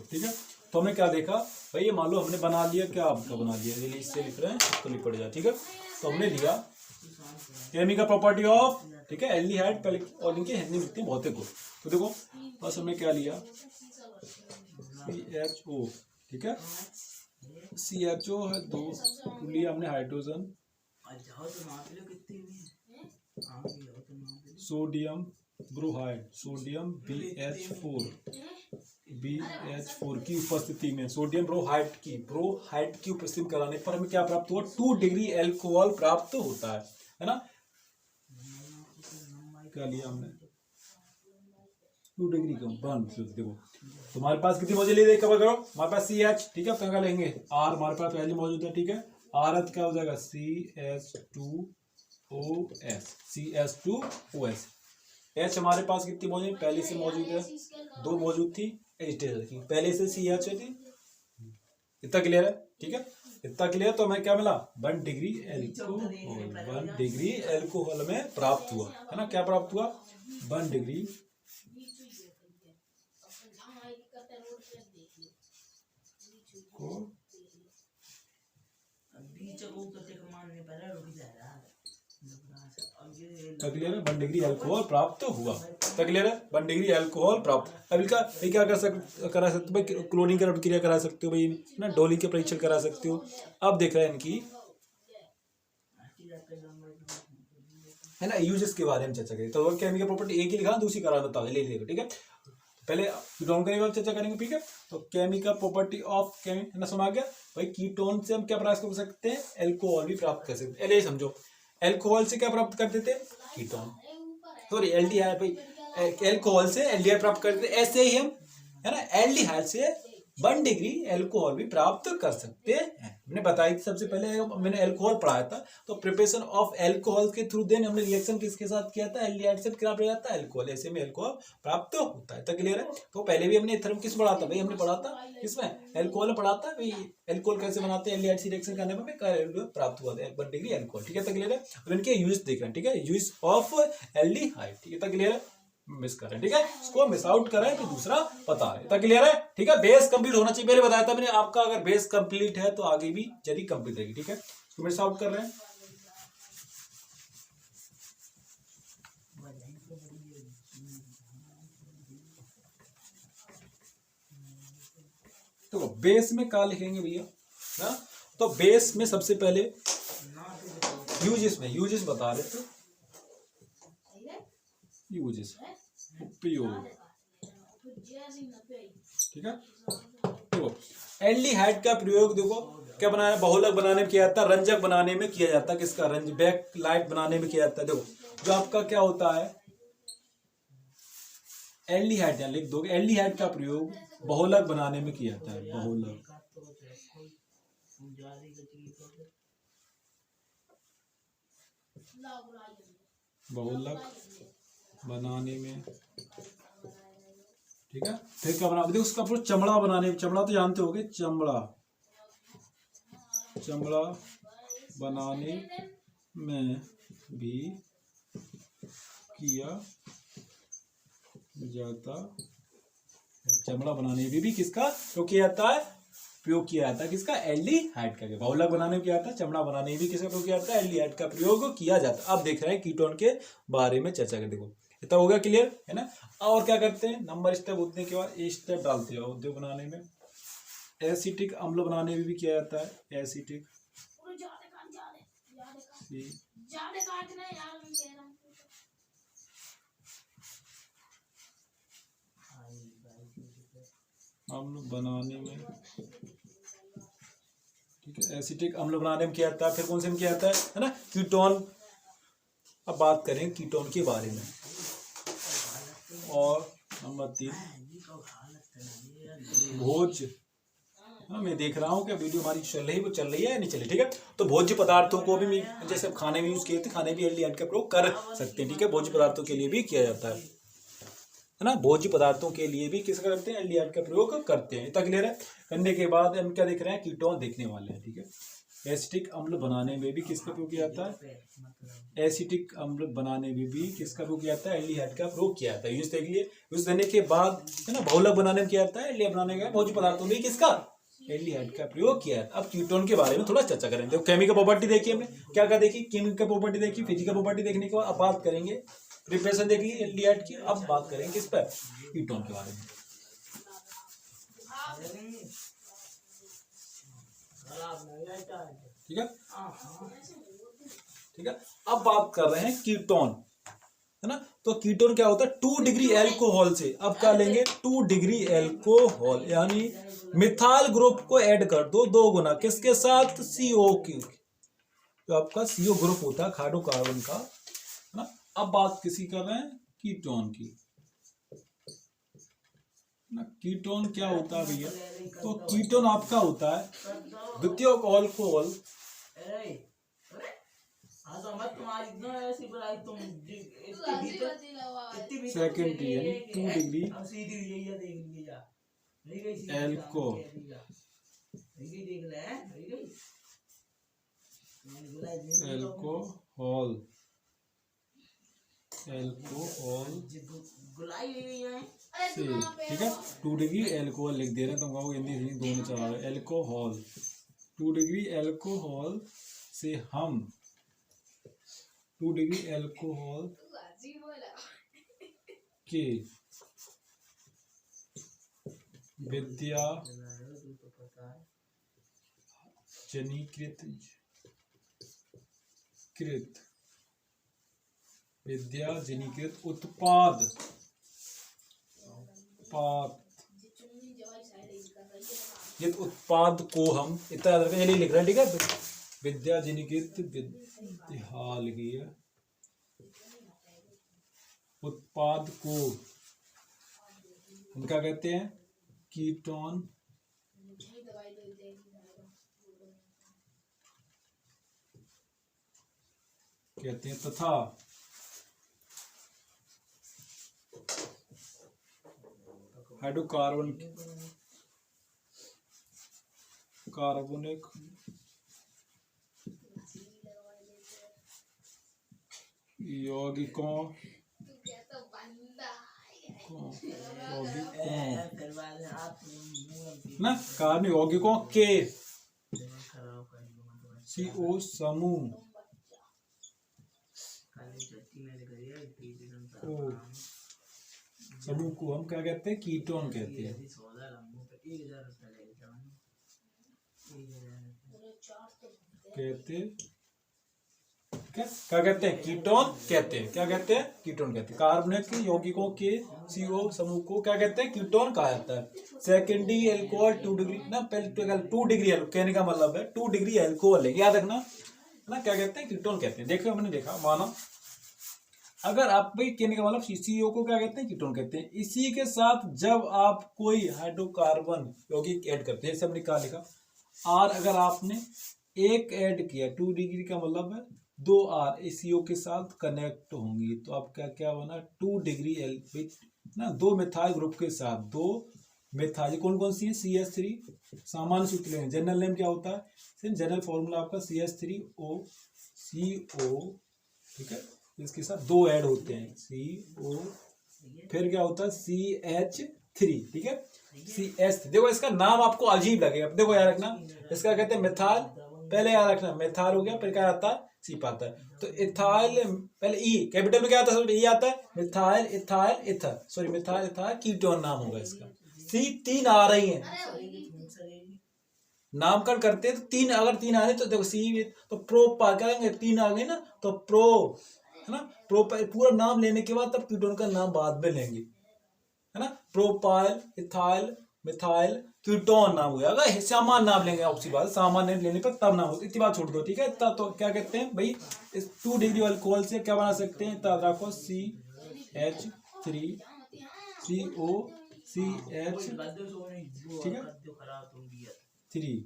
ठीक है, तो हमने क्या देखा भाई, ये मान लो हमने बना लिया, क्या आपका बना लिया, रिलीज से लिख रहे हैं इसको लिख पड़ जाए। ठीक है, तो हमने लिया केमिकल प्रॉपर्टी ऑफ, ठीक है, एल्डिहाइड पहले और इनके हिंदी में लिखते हैं भौतिक गुण। तो देखो बस हमने क्या लिया, CHO, ठीक है, CHO है 2 लिया हमने hydrogen, sodium bromide, sodium BH4 की उपस्थिति में, सोडियम ब्रोमाइड की उपस्थिति कराने पर हमें क्या प्राप्त हुआ, 2 डिग्री एल्कोहल प्राप्त होता है ना। क्या लिया हमने, 2 डिग्री कम बन, देखो तुम्हारे पास कितनी मौजूद है, कवर करो, हमारे पास CH, ठीक है, तो क्या लेंगे R, हमारे पास पहले मौजूद है। ठीक है, R क्या हो जाएगा, CH2OS, H हमारे पास कितनी मौजूद, पहले से मौजूद है, 2 मौजूद थी, पहले से CH थी। इतना क्लियर है, ठीक है, इतना क्लियर। तो हमें क्या मिला, 1 डिग्री एल्कोहल में प्राप्त हुआ, है ना, क्या प्राप्त हुआ, 1 डिग्री क्लियर है, 1 डिग्री अल्कोहल प्राप्त हुआ। क्लियर है, 1 डिग्री अल्कोहल प्राप्त। अब इसका क्या करा सकते हो भाई, क्लोरीन की क्रिया करा सकते हो भाई ना, डोली के परीक्षण करा सकते हो। अब देख रहे हैं इनकी है ना यूजेस के बारे में चर्चा करें। तो केमिकल प्रॉपर्टी एक ही लिखा, दूसरी करा बता ले लेगा, ठीक है। पहले कीटोन के बारे में चर्चा करेंगे, ठीक है। तो केमिकल प्रॉपर्टी ऑफ है ना, सुना गया भाई। कीटोन से हम क्या प्राप्त कर सकते हैं, अल्कोहल भी प्राप्त कर सकते हैं। ये समझो, अल्कोहल से क्या प्राप्त कर देते हैं, कीटोन, सॉरी एल्डिहाइड भाई, अल्कोहल से एल्डिहाइड प्राप्त करते हैं। ऐसे ही हम है ना एल्डिहाइड से 1 डिग्री अल्कोहल भी प्राप्त कर सकते हैं। मैंने बताई थी सबसे पहले, मैंने अल्कोहल पढ़ाया था। तो प्रिपरेशन ऑफ अल्कोहल के थ्रू देन हमने रिएक्शन किसके साथ किया था, एल्डिहाइड से क्या पड़ा जाता है, अल्कोहल। ऐसे में अल्कोहल प्राप्त होता है। तो क्लियर है। तो पहले भी हमने थर्म किस पढ़ा था भाई, हमने पढ़ा था किसमें, अल्कोहल पढ़ा था भाई। अल्कोहल कैसे बनाते हैं, एल्डिहाइड से रिएक्शन करने में प्राप्त हुआ था 1 डिग्री अल्कोहल, ठीक है। तो क्लियर है। अब इनके यूज देख रहे हैं, ठीक है, यूज ऑफ एल्डिहाइड, ठीक है। तो क्लियर है, मिस कर रहे हैं, ठीक है, इसको मिस आउट कर रहे हैं, तो दूसरा बता रहे हैं। क्लियर है, ठीक है। बेस कंप्लीट होना चाहिए, पहले बताया था मैंने आपका, अगर बेस कंप्लीट है तो आगे भी जल्दी कंप्लीट रहेगी, ठीक है। इसको मिस आउट कर रहे हैं। तो बेस में क्या लिखेंगे भैया ना, तो बेस में सबसे पहले यूजेस बता रहे थे, यूजेस उपयोग, ठीक है। देखो एल्डिहाइड का प्रयोग देखो क्या बनाया, बहुलक बनाने में किया जाता है, रंजक बनाने में किया जाता है, किसका रंज बैक लाइट बनाने में किया जाता है। देखो जो आपका क्या होता है एल्डिहाइड, यहाँ लिख दोगे, एल्डिहाइड का प्रयोग बहुलक बनाने में किया जाता है, बहुलक बनाने में, ठीक है। फिर क्या बना, देखो उसका चमड़ा बनाने में, चमड़ा तो जानते होगे, चमड़ा बनाने में भी किया जाता है, चमड़ा बनाने में भी किसका प्रयोग किया जाता है, प्रयोग किया जाता है किसका, एल्डिहाइड का। बहुलक बनाने में किया जाता है, चमड़ा बनाने में भी किसका प्रयोग किया जाता है, एल्डिहाइड का प्रयोग किया जाता है। अब देख रहे हैं कीटोन के बारे में चर्चा कर, देखो इतना हो गया क्लियर है ना। और क्या करते हैं, नंबर स्टेप होने के बाद स्टेप डालते हैं उद्योग बनाने में, एसिटिक अम्ल बनाने में भी किया जाता है, एसिटिक अम्ल बनाने में, ठीक है, एसिटिक अम्ल बनाने में किया जाता है। फिर कौन से में किया जाता है ना, कीटोन। अब बात करें कीटोन के बारे में, और नंबर 3 भोज्य, मैं देख रहा हूँ कि वीडियो हमारी चल रही है, वो चल रही है या नहीं चल रही, ठीक है। तो भोज्य पदार्थों को भी जैसे खाने में यूज किए थे, खाने भी एल्डिहाइड का प्रयोग कर सकते हैं, ठीक है। भोज्य पदार्थों के लिए भी किया जाता है ना, भोज्य पदार्थों के लिए भी किसका करते हैं, एल्डिहाइड का प्रयोग करते हैं। इतना क्लियर है। करने के बाद हम क्या देख रहे हैं, कीटोन देखने वाले हैं, ठीक है। एसिटिक अम्ल बनाने में भी किसका प्रयोग किया जाता है, एसिटिक अम्ल बनाने में भी किसका प्रयोग किया जाता है, एल्डिहाइड का प्रयोग किया जाता है। यूज देख लिए, यूज देने के बाद है ना, बहुलक बनाने में किया जाता है, एल्डिहाइड बनाने के भोज्य पदार्थों में किसका, एल्डिहाइड का प्रयोग किया जाता है। अब कीटोन के बारे में थोड़ा चर्चा करेंगे। तो केमिकल प्रॉपर्टी देखी हमने, क्या क्या देखी, केमिकल प्रॉपर्टी देखी, फिजिकल प्रॉपर्टी देखने के बाद अब बात करेंगे प्रिपरेशन देख ली एल्डिहाइड की। अब बात करेंगे किस पर, कीटोन के बारे में, ठीक है, ठीक है। अब बात कर रहे हैं कीटोन, है ना। तो कीटोन क्या होता है, 2 डिग्री अल्कोहल से, अब क्या लेंगे 2 डिग्री अल्कोहल, यानी मिथाइल ग्रुप को ऐड कर दो 2 गुना, किसके साथ, CO की, जो आपका CO ग्रुप होता है हाइड्रोकार्बन का, है ना। अब बात किसी कर रहे हैं, कीटोन की ना। कीटोन क्या होता है भैया, तो कीटोन आपका होता है द्वितीय अल्कोहल, सेकेंडरी यानी 2 डिग्री अल्कोहल से, ठीक है। 2 डिग्री अल्कोहल लिख दे रहे हैं, तो हम हिंदी दोनों चला रहे हैं, अल्कोहल 2 डिग्री अल्कोहल से हम 2 डिग्री एल्कोहल के विद्या जनीकृत उत्पाद उत्पाद को हम इतना लिख रहे हैं, ठीक है। विद्या जनीकृत विद्यालय उत्पाद को हम क्या कहते हैं? कीटोन कहते हैं तथा कार्बनिक यौगिकों ना कार्बनिक यौगिकों के CO समूह को हम क्या कहते हैं? कीटोन कहते हैं। क्या कहते हैं? कीटोन कहते हैं। क्या कहते हैं? कीटोन कहते हैं। कार्बनिक यौगिकों के CO समूह को क्या कहते हैं? कीटोन कहा जाता है। सेकेंडरी एल्कोहल 2 डिग्री ना, पहले 2 डिग्री कहने का मतलब है 2 डिग्री एल्कोहल है, याद रखना ना। क्या कहते हैं? कीटोन कहते हैं। देखो हमने देखा, माना अगर आप भाई कहने का मतलब CO को क्या कहते हैं? कीटोन कहते हैं। इसी के साथ जब आप कोई हाइड्रोकार्बन यौगिक ऐड करते हैं, जैसे हमने कहा लिखा R, अगर आपने एक ऐड किया 2 डिग्री का मतलब है 2 R CO के साथ कनेक्ट होंगी, तो आप क्या बना? 2 डिग्री ना, 2 मिथाइल ग्रुप के साथ 2 मिथाइल कौन कौन सी है? CH3 सामान्य सूत्र लेंगे। जनरल नेम क्या होता है? जनरल फॉर्मूला आपका CH3O CO, ठीक है। इसके साथ 2 ऐड होते हैं CO, फिर क्या होता है? CH3, ठीक है। CH, देखो इसका नाम आपको अजीब लगेगा, देखो याद रखना, इसका कहते हैं मिथाइल, पहले याद रखना मिथाइल हो गया, फिर क्या आता है? C आता है। तो इथाइल पहले E कैपिटल में क्या आता है? E आता है। Methyl ethyl ether, sorry methyl ethyl ketone नाम होगा इसका। C 3 आ रही है, नामकरण करते हैं तो 3, अगर 3 आ रहे तो देखो C तो प्रो पा क्या 3 आ गए ना, तो प्रो है ना। प्रो पूरा नाम लेने के बाद तब कीटोन का नाम बाद में लेंगे, है ना। प्रोपाइल इथाइल मिथाइल कीटोन नाम हुआ। अगर सामान्य नाम लेंगे ऑप्सी बात, सामान्य लेने पर तब नाम होता है, इतनी बात छोड़ दो, ठीक है। तो क्या कहते हैं भाई? इस 2 डिग्री अल्कोहल से क्या बना सकते हैं? तब रखो CH3 CO CH, ठीक है, 3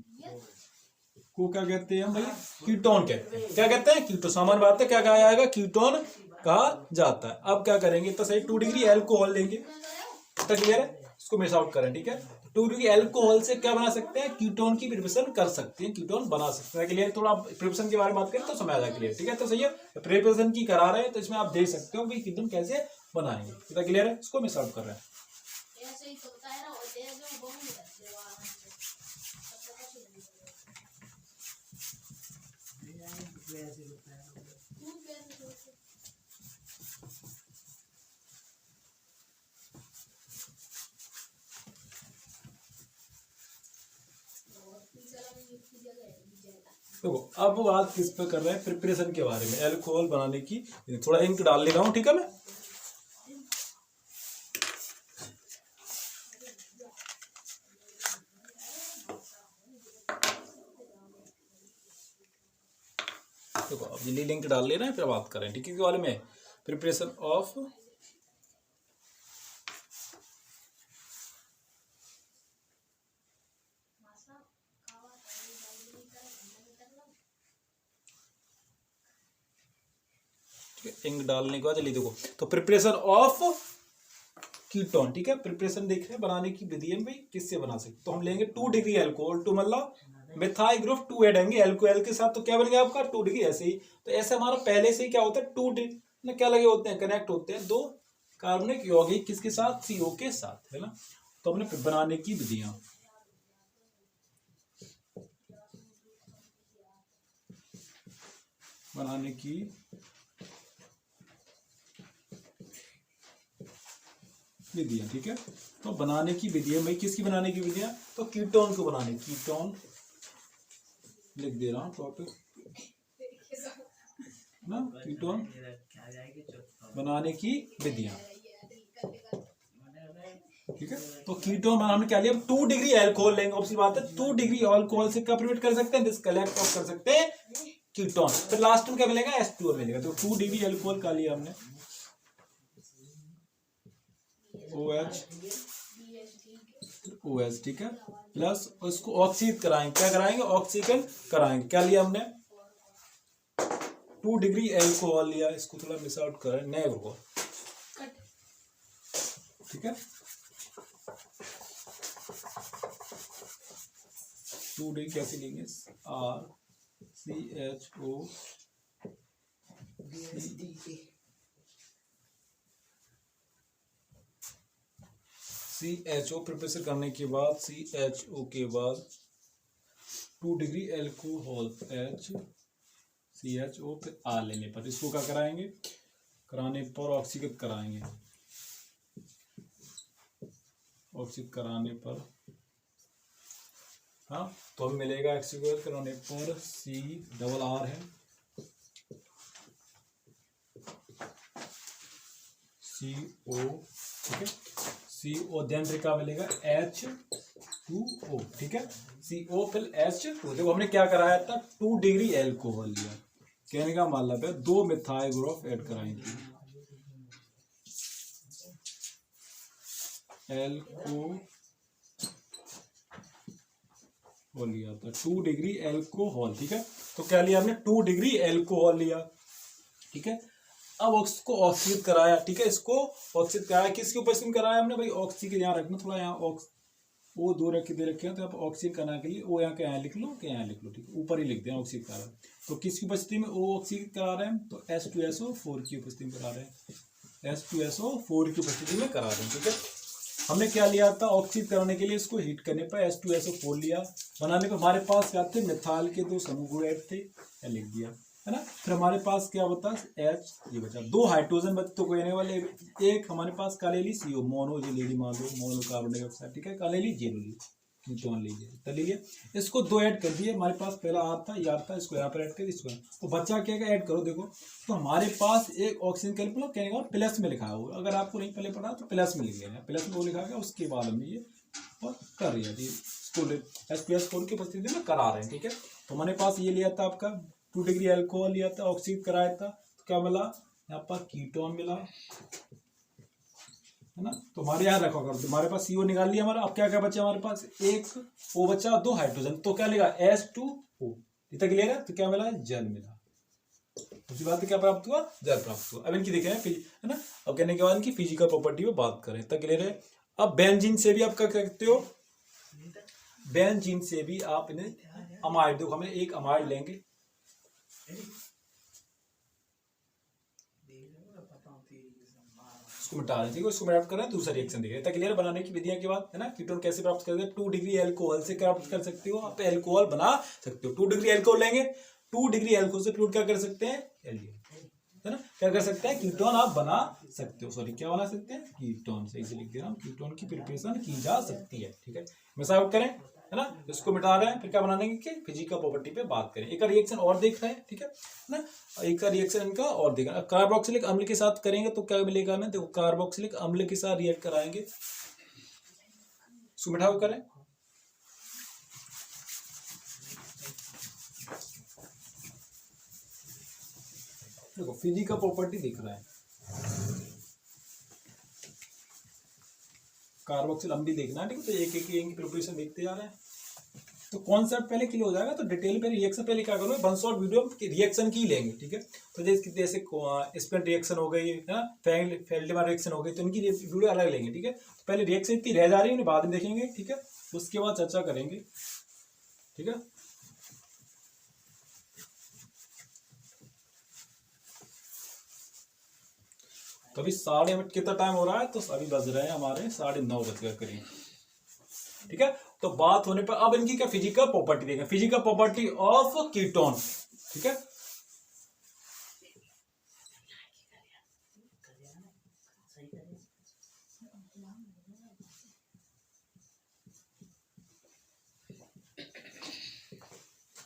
को क्या कहते हैं भाई? कीटोन कहते हैं। क्या कहते हैं? कीटोन। सामान्य बात है, क्या कहा जाएगा? कीटोन कहा जाता है। अब क्या करेंगे? तो सही 2 डिग्री एल्कोहल लेंगे, तो क्लियर है, इसको मिस आउट करें, ठीक है। 2 डिग्री एल्कोहल से क्या बना सकते हैं? कीटोन की प्रिपरेशन कर सकते हैं, कीटोन बना सकते हैं। क्लियर? थोड़ा प्रिपरेशन के बारे में बात करें तो समझ आ जाए, क्लियर, ठीक है। तो सही है, प्रिपरेशन की करा रहे हैं तो इसमें आप देख सकते हो कि कीटोन कैसे बनाएंगे, तो क्लियर है, इसको मिस आउट कर रहे हैं। देखो अब बात किस पे कर रहे हैं? प्रिपरेशन के बारे में, अल्कोहल बनाने की। थोड़ा इंक डाल ले रहा हूं, ठीक है। मैं देखो अब ये लिंक डाल ले रहे हैं, फिर बात करें, ठीक है, के बारे में। प्रिपरेशन ऑफ इंक डालने के बाद चलिए देखो, तो प्रिपरेशन ऑफ कीटोन, ठीक है। प्रिपरेशन देख रहे हैं बनाने की विधि है भाई, किससे बना सकते? तो हम लेंगे 2 डिग्री अल्कोहल, 2 मतलब मिथाइल ग्रुप 2 ऐड होंगे एल्कोहल के साथ, तो क्या बन गया आपका? 2 डिग्री। ऐसे ही तो ऐसे हमारा पहले से ही क्या होता है? 2 डिग्री क्या लगे होते हैं? कनेक्ट होते हैं 2 कार्बनिक यौगिक किसके साथ? CO के साथ, है ना। तो हमने बनाने की विधियां, बनाने की विधियां, ठीक है। तो बनाने की विधियां भाई, किसकी बनाने की विधियां, तो कीटोन को बनाने, कीटोन लिख दे रहा हूँ टॉपिक ना, कीटोन बनाने की विधियां, ठीक है। तो कीटोन बनाने क्या लिया, 2 डिग्री अल्कोहल लेंगे, ऑब्वियसली बात है 2 डिग्री अल्कोहल से क्या प्रिपेयर कर सकते हैं, दिस कलेक्ट ऑफ कर सकते हैं कीटोन, फिर लास्ट में क्या मिलेगा, H2O मिलेगा। तो 2 डिग्री अल्कोहल का लिया हमने OH, ठीक है, प्लस उसको ऑक्सीजन कराएंगे, क्या कराएंगे, ऑक्सीजन कराएंगे। क्या लिया हमने 2 डिग्री अल्कोहल लिया, इसको थोड़ा मिस आउट करें, नेग्रो, ठीक है। 2 डिग्री कैसे लेंगे, RCHO CHO प्रिपरेशन करने के बाद CHO के बाद 2 डिग्री अल्कोहल HCHO फिर R लेने पर इसको क्या कराएंगे, कराने पर ऑक्सीकृत कराएंगे, ऑक्सीकृत कराने पर हाँ, तो हमें मिलेगा ऑक्सीकृत कराने पर CRR है CO, ठीक है, CO देन फिर क्या मिलेगा H2O, ठीक है, CO फिर H2। देखो हमने क्या कराया था, 2 डिग्री अल्कोहल लिया, कहने का मतलब है 2 मिथाइल ग्रुप ऐड कराएंगे, अल्कोहल लिया था 2 डिग्री अल्कोहल, ठीक है। तो क्या लिया हमने 2 डिग्री अल्कोहल लिया, ठीक है। अब उसको ऑक्सीकृत कराया, ठीक है, इसको ऑक्सीकृत कराया, किसके उपस्थिति में कराया हमने भाई, ऑक्सीजन यहाँ रखना, थोड़ा यहाँ वो 2 रख के दे रखे हैं, तो आप ऑक्सीजन करने के लिए वो यहाँ के यहाँ लिख लो, के यहाँ लिख लो, ठीक है, ऊपर ही लिख दें ऑक्सीकृत करा। तो किसकी उपस्थिति में वो ऑक्सीकृत करा रहे हैं, तो H2SO4 की उपस्थिति में करा रहे हैं, H2SO4 की उपस्थिति में करा रहे हैं, ठीक है। हमने क्या लिया था, ऑक्सीकृत कराने के लिए इसको हीट करने पर H2SO4 लिया, बनाने पर हमारे पास क्या थे, मिथाइल के 2 समूह ऐड थे, लिख दिया है ना। फिर हमारे पास क्या बता, H ये बचा, 2 हाइड्रोजन बचे तो कहने वाले, एक हमारे पास क्या ले ली, CO मोनो जे ले ली, मान लो मोनो कार्बन डाइऑक्साइड, ठीक है, क्या ले ली, जे ले ली, कीटोन ले लिया, तो लीजिए इसको 2 ऐड कर दिए, हमारे पास पहला R था, ये R था, इसको यहाँ पर ऐड कर, इसको तो बच्चा क्या क्या ऐड करो, देखो तो हमारे पास एक ऑक्सीजन कैलकुलेट कहने का प्लस में लिखा हुआ, अगर आपको नहीं पहले पढ़ा तो प्लस में लिख लेना, प्लस में वो लिखा गया, उसके बाद हमने ये और कर दिया जी, H2SO4 की उपस्थिति में करा रहे हैं, ठीक है। तो हमारे पास ये लिया था आपका 2 डिग्री अल्कोहल लिया था, ऑक्सीकृत कराया था, तो क्या मिला यहाँ पर, कीटोन मिला, है ना। तो हमारे यहाँ रखा कर, हमारे पास CO निकाल लिया हमारा, अब क्या क्या बचा हमारे पास, एक O बचा, 2 हाइड्रोजन, तो क्या लेगा H2O, इतना क्लियर है। तो क्या मिला, जल मिला, दूसरी बात क्या प्राप्त हुआ, जल प्राप्त हुआ। अब इनकी देखें है ना, अब कहने के बाद इनकी फिजिकल प्रॉपर्टी में बात करें, इतना क्लियर है। अब बेंजीन से भी आप क्या करते हो, बेंजीन से भी आप इन्हें अमाइड, देखो हमें एक अमाइड लेंगे, इसको मिटा दें, ठीक है, इसको मिटा कर दूसरा रिएक्शन देखें, इतना क्लियर बनाने की विधियां के बाद, है ना। कीटोन कैसे प्राप्त करते हैं, 2 डिग्री अल्कोहल से प्राप्त कर सकते हो, आप अल्कोहल बना सकते हो, 2 डिग्री अल्कोहल लेंगे, 2 डिग्री अल्कोहल से फ्लूइड क्या कर सकते हैं, एल्डिहाइड, है ना, क्या कर सकते हैं, कीटोन आप बना सकते हो, सॉरी क्या बना सकते हैं, कीटोन, सही से लिख दे रहा हूँ, कीटोन की प्रिपरेशन की जा सकती है, ठीक है। मिस आउट करें, है ना, इसको मिटा रहे हैं, फिर क्या बनाने की फिजिकल प्रॉपर्टी पे बात करें। एक रिएक्शन और देख रहे हैं, ठीक है ना, एक रिएक्शन इनका और देख रहे हैं, कार्बोक्सिलिक अम्ल के साथ करेंगे तो क्या मिलेगा हमें, देखो कार्बोक्सिलिक अम्ल के साथ रिएक्ट कराएंगे, इसको मिटाओ करें, देखो फिजिकल प्रॉपर्टी दिख रहा है, कार्बोक्सिल अम्ल देखना है, ठीक है। तो एक एक की प्रिपरेशन देखते जा रहे हैं, तो कॉन्सेप्ट पहले क्लियर हो जाएगा, तो डिटेल पे रिएक्शन पहले क्या करो, वन शॉट वीडियो रिएक्शन की लेंगे, ठीक है। तो जैसे स्पेंट रिएक्शन हो गई है ना, फेल्डमैन रिएक्शन हो गई, तो इनकी वीडियो अलग लेंगे, ठीक है। तो पहले रिएक्शन इतनी रह जा रही है, बाद में देखेंगे, ठीक है, उसके बाद चर्चा करेंगे, ठीक है। तो अभी 9:30 कितना टाइम हो रहा है, तो अभी बज रहे हैं हमारे 9:30 बज गए करीब, ठीक है। तो बात होने पर अब इनकी क्या फिजिकल प्रॉपर्टी देखें, फिजिकल प्रॉपर्टी ऑफ कीटोन, ठीक है।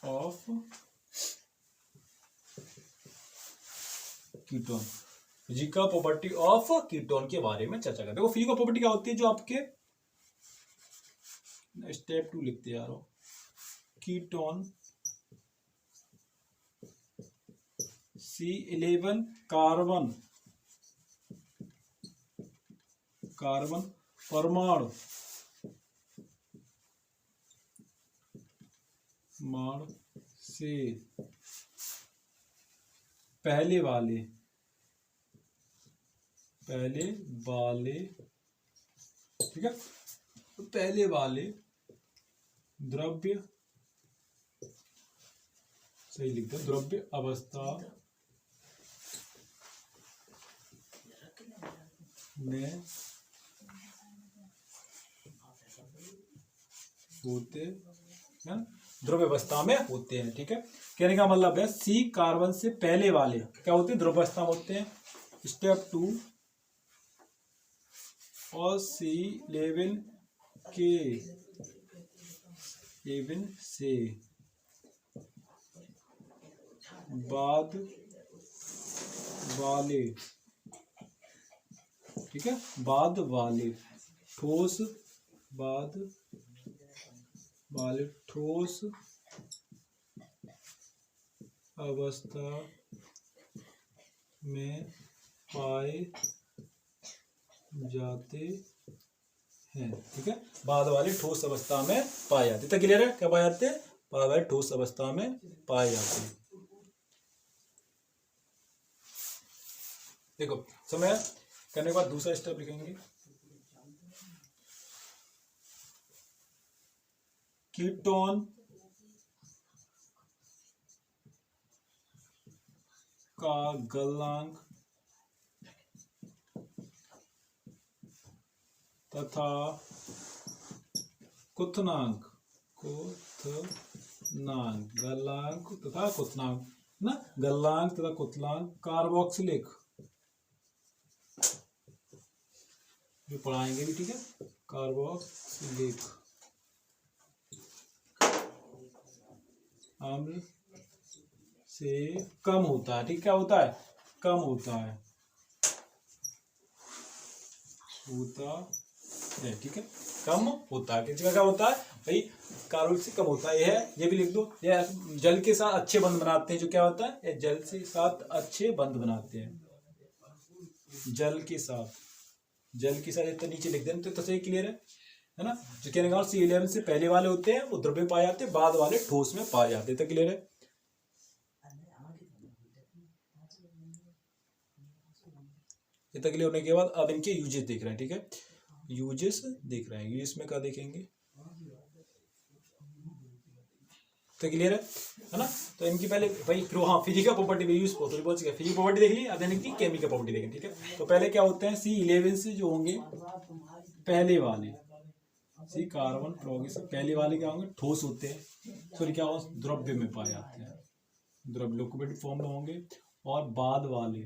Of ketone, physical property of ketone के बारे में चर्चा करते हैं। देखो फिजिकल प्रॉपर्टी क्या होती है, जो आपके स्टेप 2 लिखते यार, कीटोन C11 कार्बन परमाणु से पहले वाले ठीक है, पहले वाले द्रव्य, सही लिख दो, द्रव्य अवस्था में होते हैं, द्रव्य अवस्था में होते हैं। ठीक है, कहने का मतलब है सी कार्बन से पहले वाले क्या होते हैं, द्रव्य अवस्था में होते हैं। स्टेप 2 और C11 के 11 से बाद वाले, ठीक है, बाद वाले ठोस अवस्था में पाए जाते हैं। ठीक है, बाद वाले ठोस अवस्था में पाए जाते, तो क्लियर है, क्या पाए जाते हैं, बाद वाले ठोस अवस्था में पाए जाते हैं। देखो समय करने के बाद दूसरा स्टेप लिखेंगे, कीटोन का गलनांक तथा क्वथनांक गलनांक तथा क्वथनांक ना, गलनांक तथा क्वथनांक कार्बोक्सिलिक, ये पढ़ाएंगे भी, ठीक है, कार्बोक्सिलिक अम्ल से कम होता है। ठीक, क्या होता है, कम होता है ठीक है, कम होता है, किसी का क्या होता है भाई, कार्बोक्सिलिक से कम होता है। ये भी लिख दो, ये जल के साथ अच्छे बंध बनाते हैं, जो क्या होता है, ये जल के साथ अच्छे बंध बनाते हैं, जल के साथ तो नीचे लिख देना, तो सही क्लियर है ना। जो कहने का C11 से पहले वाले होते हैं वो द्रव्य पाए जाते हैं, बाद वाले ठोस में पाए जाते हैं, तो क्लियर है। इतना क्लियर होने के बाद अब इनके यूजेस देख रहे हैं। ठीक है, यूजेस देख रहे हैं, यूजेस में क्या देखेंगे, तो क्लियर है ना। तो इनकी पहले भाई हाँ फिजिकल प्रॉपर्टी में यूज थोड़ी बहुत फिजिकल प्रॉपर्टी देख ली, अब इनकी केमिकल प्रॉपर्टी देखें। ठीक है, तो पहले क्या होते हैं, C11 से जो होंगे पहले वाले, सी कार्बन क्लोरीन से पहले वाले क्या होंगे, ठोस होते हैं, सॉरी क्या होगा, द्रव्य में पाए जाते हैं, द्रव्य लिक्विड फॉर्म में होंगे। और बाद वाले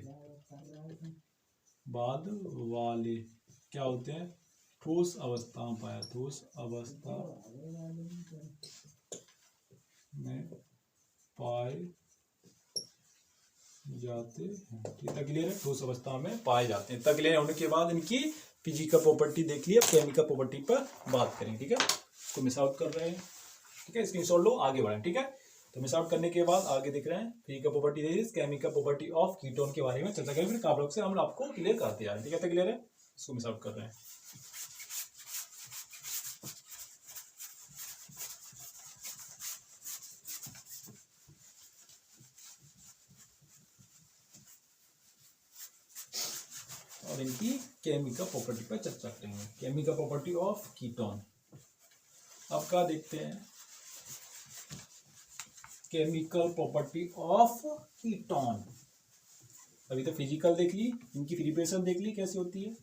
क्या होते हैं, ठोस अवस्था में पाया, ठोस अवस्था में पाए जाते हैं। ठीक है, क्लियर है, ठोस अवस्था में पाए जाते हैं। तक क्लियर होने के बाद इनकी फिजिकल प्रॉपर्टी देख लिया, केमिकल प्रॉपर्टी पर बात करेंगे। ठीक है, इसको मिस आउट कर रहे हैं। ठीक है, स्क्रीनशॉट लो, आगे बढ़ें। ठीक है, तो मिस आउट करने के बाद आगे देख रहे हैं physical property they the, chemical property of ketone के बारे में चर्चा करेंगे, फिर कार्बन से हम आपको क्लियर करते हैं। ठीक है, तो क्लियर है, इसको मिस आउट कर रहे हैं। और इनकी केमिकल प्रॉपर्टी पर चर्चा करेंगे, केमिकल प्रॉपर्टी ऑफ कीटोन। अब क्या देखते हैं, केमिकल प्रॉपर्टी ऑफ कीटोन। अभी तो फिजिकल देख ली, इनकी प्रिपरेशन देख ली कैसे होती है,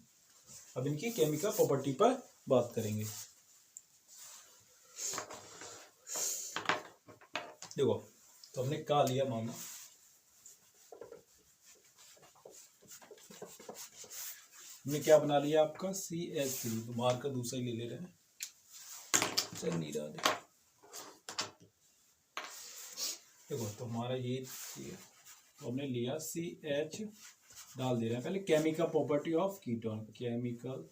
अब इनकी केमिकल प्रॉपर्टी पर बात करेंगे। देखो तो हमने क्या लिया, माना हमने क्या बना लिया आपका CH3, तो मार्कर दूसरा ही ले रहे हैं, चल नहीं रहा। देखो तो हमारा ये तो हमने लिया CH डाल दे रहे हैं। पहले chemical property of ketone, chemical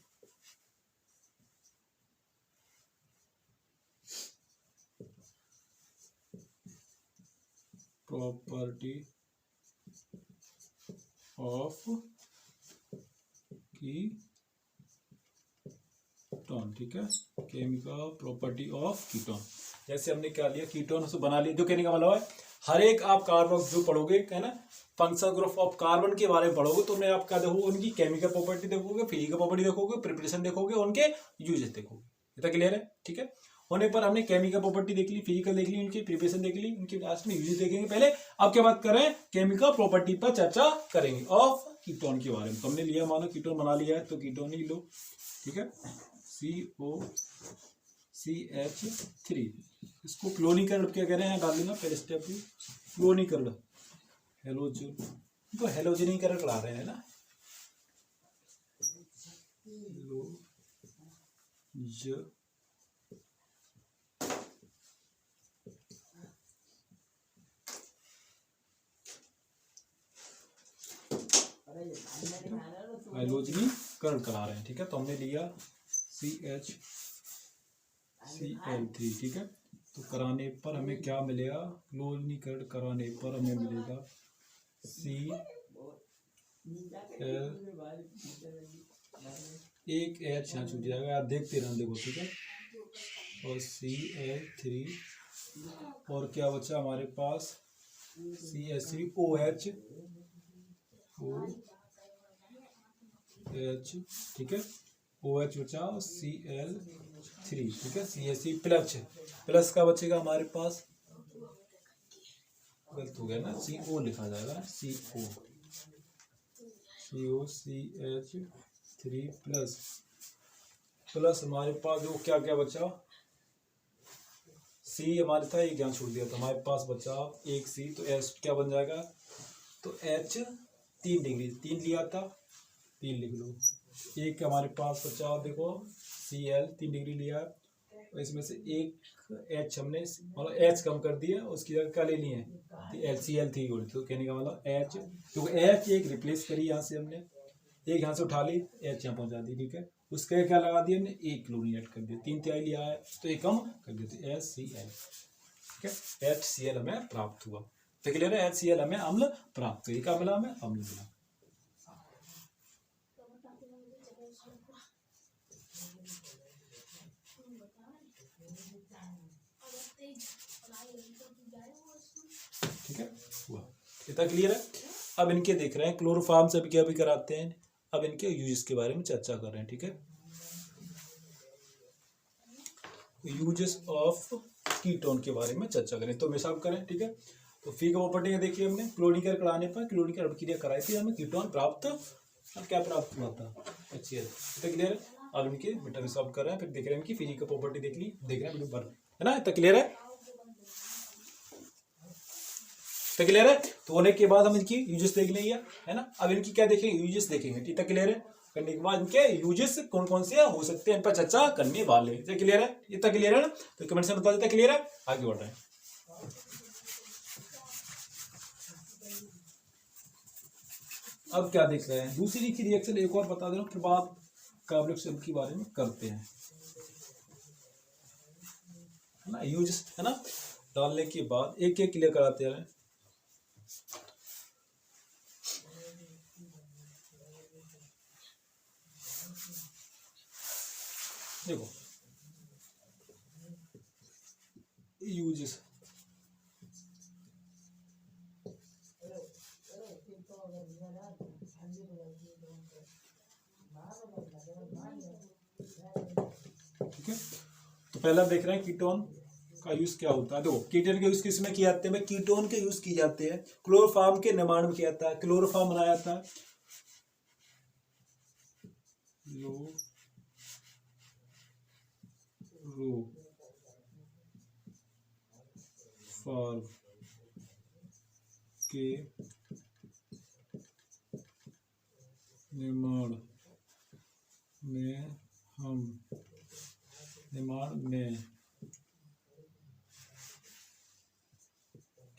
property of ketone, ठीक है, केमिकल प्रॉपर्टी ऑफ कीटोन। जैसे हमने क्या लिया, कीटोन से बना लिया। जो कहने का मतलब है हर एक आप कार्बन जो पढ़ोगे है ना, फंक्शनल ग्रुप ऑफ कार्बन के बारे में पढ़ोगे तो उन्हें आप क्या देखोगे, उनकी केमिकल प्रॉपर्टी देखोगे, फिजिकल प्रॉपर्टी देखोगे, प्रिपरेशन देखोगे, उनके यूजेस देखोगे। इतना क्लियर है, ठीक है। होने पर हमने केमिकल प्रॉपर्टी देख ली, फिजिकल देख ली, उनकी प्रिपरेशन देख ली, उनके लास्ट में यूजेस देखेंगे। पहले अब क्या बात करें, केमिकल प्रॉपर्टी पर चर्चा करेंगे ऑफ कीटोन के बारे में। तो हमने लिया, मानो कीटोन बना लिया है तो कीटोन ही लो, ठीक है, COCH3। इसको क्लोरीकरण क्या कह रहे हैं, डाल देना पहले स्टेप भी, क्लोरीकरण, हेलोजन तो हेलोजनीकरण करा रहे हैं ना, हाइड्रोजनीकरण करा रहे हैं, ठीक है। तो हमने लिया CHCl3, ठीक है। तो कराने पर हमें क्या मिलेगा, क्लोरीकरण कराने पर हमें मिलेगा Cl, एक H यहाँ छूट जाएगा, आप देखते रहना, देखो, ठीक है। और Cl3 और क्या बचा हमारे पास, CH3OH, ठीक है, OH बचा, Cl3, ठीक है, CH3 प्लस का बचेगा हमारे पास, गलत हो गया ना, CO लिखा जाएगा, COCH3 प्लस हमारे पास जो क्या क्या बचा, C हमारे था, एक यहाँ छूट दिया, तो हमारे पास बचा एक C, तो H क्या बन जाएगा, तो H 3 डिग्री, 3 लिया था, 3 लिख लो। एक हमारे पास बचा, देखो Cl 3 डिग्री लिया, और इसमें से एक H हमने मतलब H कम कर दिया, उसकी जगह क्या ले लिए हैं, LCl3। तो कहने का मतलब H, क्योंकि H एक रिप्लेस करी यहाँ से हमने, एक यहाँ से उठा ली, H यहाँ पहुँचा दी, ठीक है। उसके क्या लगा दिया हमने, एक क्लोरीन ऐड कर दिया, 3 तिहाई लिया है तो एक कम कर देते, HCl, ठीक है, HCl हमें प्राप्त हुआ। तो क्लियर है, HCl हमें अम्ल प्राप्त हुआ, क्या मिला हमें, अम्ल मिला। ठीक है, हुआ, इतना क्लियर है। अब इनके देख रहे हैं क्लोरोफार्म से भी क्या भी कराते हैं, अब इनके यूजेस के बारे में चर्चा कर रहे हैं, ठीक है। यूजेस ऑफ कीटोन के बारे में चर्चा करें, तो मिसाल करें, ठीक है। तो फिजिकल प्रॉपर्टी देखिए हमने, क्लोरीकरण कराने पर क्लोरीकरण अभिक्रिया कराई थी, हमें कीटोन प्राप्त, अब क्या प्राप्त हुआ था, HCl, इतना क्लियर है। अब इनके बेटा में सॉल्व कर रहे हैं, फिर देख रहे हैं इनकी फिजिकल प्रॉपर्टी देख ली, देख रहे हैं वीडियो पर, है ना, इतना क्लियर है, तो क्लियर है। तो होने के बाद हम इनकी यूजेस देख लेंगे, है ना। अब इनकी क्या देखेंगे, यूजेस देखेंगे, ठीक है, क्लियर है। करने के बाद इनके यूजेस कौन कौन से हो सकते हैं, इन पर चर्चा करने वाले हैं, क्लियर है, इतना क्लियर है ना। तो कमेंट से बता देता क्लियर है, आगे बढ़ रहे हैं। अब क्या देख रहे हैं, दूसरी की रिएक्शन एक और बता दे रहा हूँ, फिर बाद कार्बोक्सिल के बारे में करते हैं, है ना। यूजेस, है ना, डालने के बाद एक एक क्लियर कराते हैं। देखो यूजेस, ठीक है। तो पहला देख रहे हैं कीटोन का यूज क्या होता है। देखो कीटोन के यूज किस में किए जाते हैं, कीटोन के यूज किए जाते हैं क्लोरोफॉर्म के निर्माण में किया जाता है। क्लोरोफॉर्म बनाया जाता है, क्लोरोफॉर्म के निर्माण में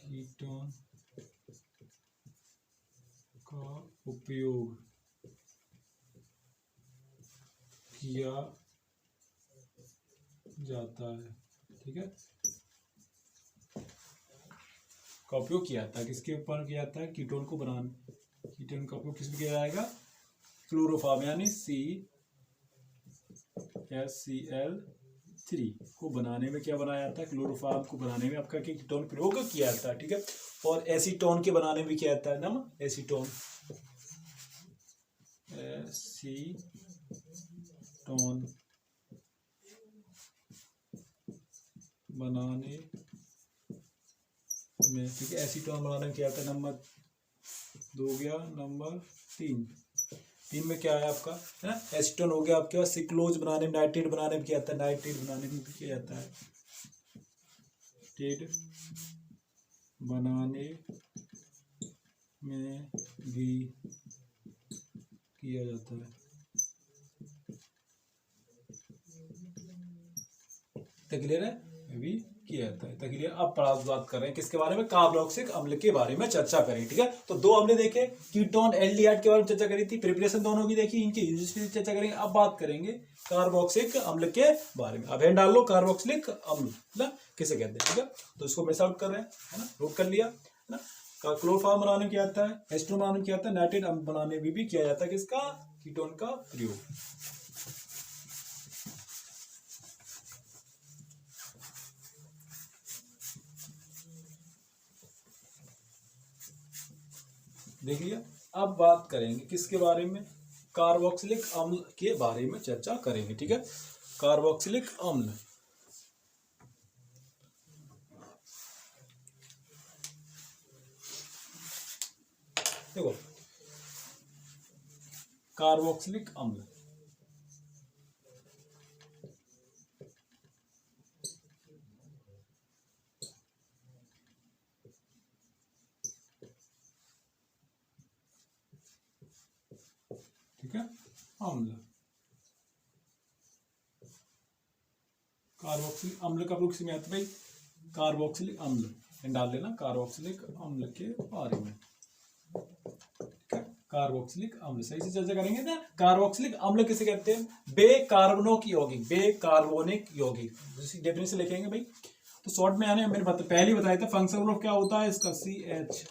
कीटोन किया जाता है, ठीक है, का उपयोग किया जाता है। किसके ऊपर किया जाता है? कीटोन को बनाने, कीटोन का उपयोग किस में किया जाएगा? क्लोरोफॉर्म यानी CH3 को बनाने में क्या बनाया जाता है? क्लोरोफॉर्म को बनाने में आपका कीटोन प्रयोग किया जाता है, ठीक है। और एसीटोन के बनाने में किया जाता है ना, एसीटोन, एसीटोन बनाने में, ठीक है, एसीटोन बनाने में क्या आता है? नंबर 2 गया, नंबर 3 में क्या है आपका, है ना, एसीटोन हो गया आपके पास। सिक्लोज बनाने में, नाइट्रेट बनाने में क्या आता है? नाइट्रेट बनाने में भी किया जाता है, नाइट्रेट बनाने में भी किया जाता है, क्लियर है, भी किया जाता है, क्लियर। अब बात कर रहे हैं किसके बारे में? कार्बोक्सिलिक अम्ल के बारे में चर्चा करें, ठीक है। तो 2 हमने देखे, कीटोन, एल्डिहाइड के बारे में चर्चा करी थी, प्रिपरेशन दोनों की देखी, इनकी यूजेस की चर्चा करेंगे। अब बात करेंगे कार्बोक्सिलिक अम्ल के बारे में। अब हैंड डाल लो, कार्बोक्सिलिक अम्ल ना किसे कहते हैं, ठीक है। तो इसको मिस आउट कर रहे हैं, है ना, नोट कर लिया, है ना। क्लोरोफॉर्म बनाने में किया जाता है, एस्टोन बनाने में किया जाता है, नाइट्रेट अम्ल बनाने में भी किया जाता है किसका? कीटोन का प्रयोग। देखिए, अब बात करेंगे किसके बारे में? कार्बोक्सिलिक अम्ल के बारे में चर्चा करेंगे, ठीक है। कार्बोक्सिलिक अम्ल, देखो, कार्बोक्सिलिक अम्ल ठीक है, अम्ल, कार्बोक्सिलिक अम्ल का प्रयोग किसमें आता है भाई? कार्बोक्सिलिक अम्ल डाल लेना, कार्बोक्सिलिक अम्ल के बारे में, ठीक है। कार्बोक्सिलिक अम्ल सही से चर्चा करेंगे ना। कार्बोक्सिलिक अम्ल किसे कहते हैं? बेकार्बोनिक यौगिक, बेकार्बोनिक यौगिक, डेफिनेशन लिखेंगे भाई। तो शॉर्ट में आने मैंने पहले ही बताया था, फंक्शनल ग्रुप क्या होता है इसका? CH।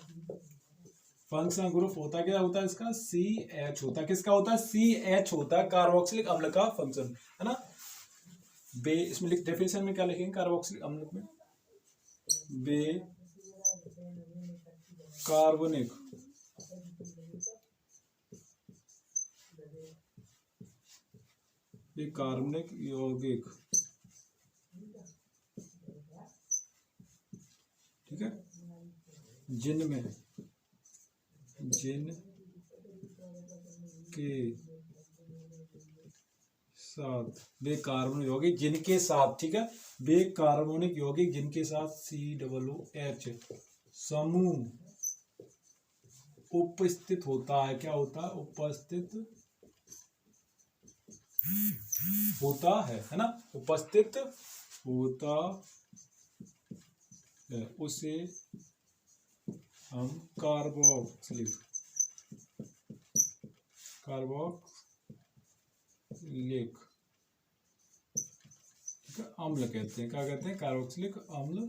फंक्शनल ग्रुप होता क्या होता है इसका? CH होता है। किसका होता है? CH होता है, कार्बोक्सिलिक अम्ल का फंक्शन, है ना। इसमें डेफिनेशन में क्या लिखेंगे कार्बोक्सिलिक अम्ल में? बे कार्बोनिक कार्बनिक यौगिक, ठीक है, जिनके साथ बेकार्बोनिक यौगिक, जिनके साथ, ठीक है, बेकार्बोनिक यौगिक जिनके साथ COOH समूह उपस्थित होता है। क्या होता है? उपस्थित होता है ना, उपस्थित होता है, उसे हम कार्बोक्सिलिक अम्ल कहते हैं। क्या कहते हैं? कार्बोक्सिलिक अम्ल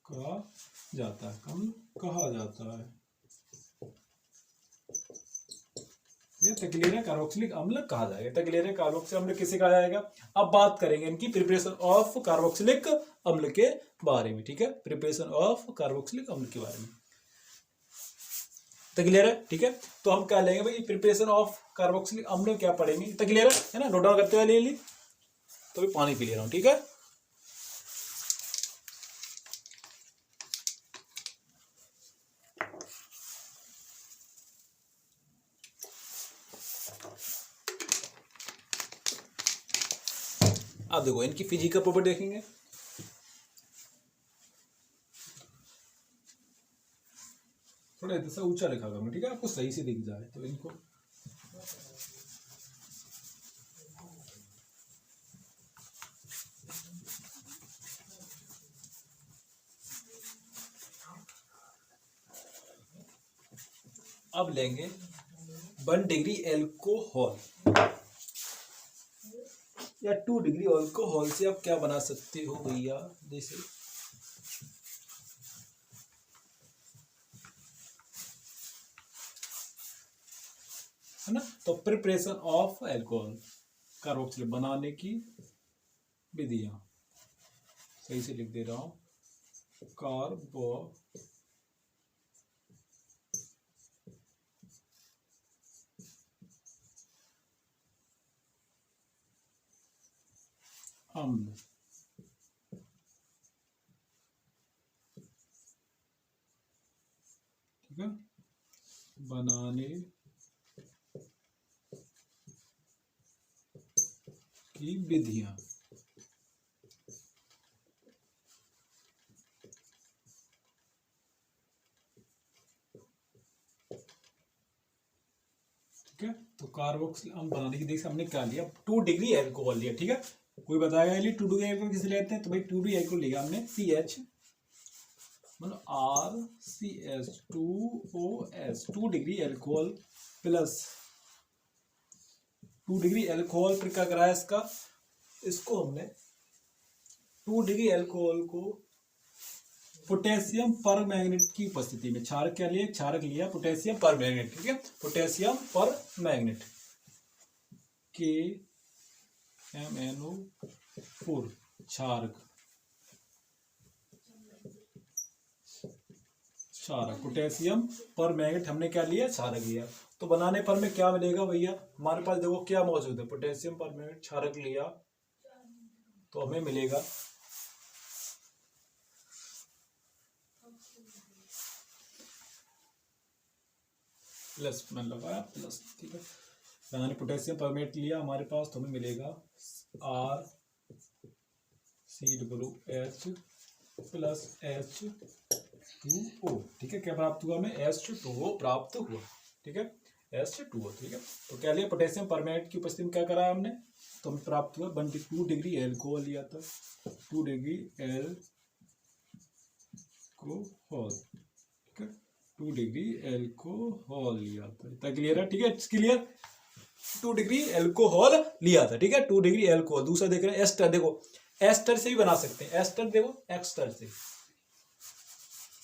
कहा जाता है, अम्ल कहा जाता है। ये क्लियर है, कार्बोक्सिलिक अम्ल कहा जाएगा। क्लियर है, कार्बोक्सिलिक अम्ल किसे कहा जाएगा? अब बात करेंगे इनकी प्रिपरेशन ऑफ कार्बोक्सिलिक अम्ल के बारे में, ठीक है, प्रिपरेशन ऑफ कार्बोक्सिलिक अम्ल के बारे में। क्लियर है, ठीक है। तो हम क्या लेंगे भाई? प्रिपरेशन ऑफ कार्बोक्सिलिक अम्ल क्या पढ़ेंगे? क्लियर है ना, नोट डाउन करते हुए ले ली। तो भी पानी पी ले रहा हूं, ठीक है। अब देखो इनकी फिजिकल प्रॉपर्टी देखेंगे। थोड़ा ऐसा ऊंचा लिखा करूंगा, ठीक है, आपको सही से दिख जाए। तो इनको अब लेंगे 1 डिग्री एल्कोहल, या 2 डिग्री अल्कोहल से आप क्या बना सकते हो भैया, जैसे है ना। तो प्रिपरेशन ऑफ अल्कोहल, कार्बोक्सिलेट बनाने की विधियां, सही से लिख दे रहा हूं, कार्बो अम्ल, ठीक है, बनाने की विधियां, ठीक है। तो कार्बोक्सिल अम्ल बनाने की देखिए हमने क्या लिया, 2 डिग्री एल्कोहल लिया, ठीक है। कोई बताएगा ये 2 डिग्री एल्कोहल किसे लेते हैं, तो भाई 2 डिग्री एल्कोहल लिया हमने CH मतलब RCH2OS, 2 degree alcohol plus 2 degree alcohol पर क्या कराया इसका, इसको हमने 2 डिग्री एल्कोहल को पोटेशियम पर मैग्नेट की उपस्थिति में, क्षारक क्या लिए, क्षारक लिया पोटेशियम पर मैग्नेट, ठीक है, पोटेशियम पर मैग्नेट KMnO4 क्षारक, क्षारक पोटेशियम पर मैग्नेट हमने क्या लिया, क्षारक लिया। तो बनाने पर में क्या मिलेगा भैया, हमारे पास देखो क्या मौजूद है, पोटेशियम पर मैग्नेट क्षारक लिया तो हमें मिलेगा प्लस, मैंने लगाया प्लस, ठीक है। मैंने पोटेशियम परमेट लिया हमारे पास तो हमें मिलेगा RCOOH प्लस H2O, ठीक है। क्या प्राप्त हुआ हमें, H2O प्राप्त हुआ, ठीक है, H2O, ठीक है। तो क्या लिया, पोटेशियम परमेट की उपस्थिति में क्या करा हमने, तो हमें प्राप्त हुआ 2 डिग्री एल्कोहल लिया था, 2 डिग्री एल्कोहल, ठीक है, 2 डिग्री एल्कोहल लिया था, इतना क्लियर है, ठीक है, क्लियर। 2 डिग्री एल्कोहल लिया था, ठीक है, 2 डिग्री एल्कोहल। दूसरा देख रहे हैं एस्टर, देखो एस्टर से भी बना सकते हैं, एस्टर देखो,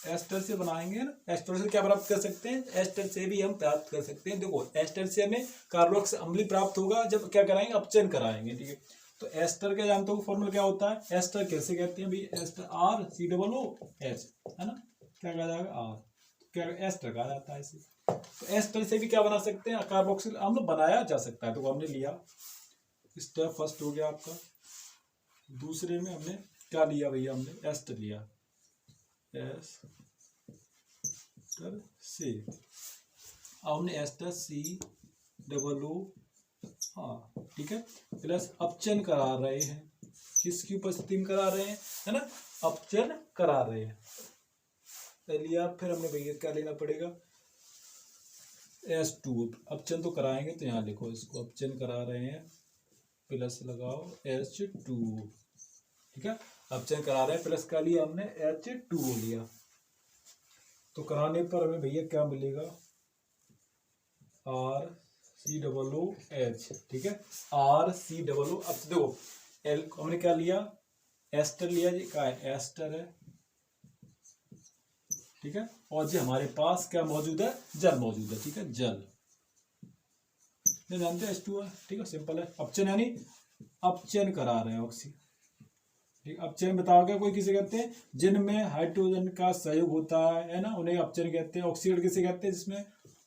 एस्टर से बनाएंगे ना, एस्टर से क्या प्राप्त कर सकते हैं, एस्टर से भी हम प्राप्त कर सकते हैं। देखो एस्टर से हमें कार्बोक्सिल अम्ल प्राप्त होगा जब क्या कराएंगे, अपचयन कराएंगे, ठीक है। तो एस्टर के जानते हो फॉर्मूला क्या होता है, एस्टर कैसे कहते हैं भाई, एस्टर RCOOH, है ना, क्या कहा जाएगा R, क्या एस्टर कहा जाता है इसे। तो एस्टर से भी क्या बना सकते हैं, कार्बोक्सिल अम्ल बनाया जा सकता है। तो हमने लिया, स्टेप फर्स्ट हो गया आपका। दूसरे में हमने क्या लिया भैया, हमने एस्टर लिया, एस्टर से, अब हमने एस्टर COO, हाँ ठीक है, प्लस अपचयन करा रहे हैं, किसकी उपस्थिति में करा रहे हैं, है ना, अपचयन करा रहे हैं। लिया, फिर हमने भैया क्या लेना पड़ेगा, H2O, अपचयन तो कराएंगे तो यहाँ लिखो इसको, अपचयन करा रहे हैं, प्लस लगाओ H2O, ठीक है, अपचयन करा रहे हैं, प्लस क्या लिया हमने, H2O लिया। तो कराने पर हमें भैया क्या मिलेगा, RCOOH, ठीक है, RCOO। अब देखो हमने क्या लिया, एस्टर लिया जी, क्या है, एस्टर है, ठीक है, और जी हमारे पास क्या मौजूद है, जल मौजूद है, ठीक है, जल जानते हैं H2O, ठीक है, सिंपल है। अपचयन यानी अपचयन करा रहे हैं ऑक्सीजन, ठीक, अपचयन बताओ क्या, कोई किसे कहते हैं, जिनमें हाइड्रोजन का सहयोग होता है ना, उन्हें अपचयन कहते हैं। ऑक्सीजन किसे कहते हैं, जिसमें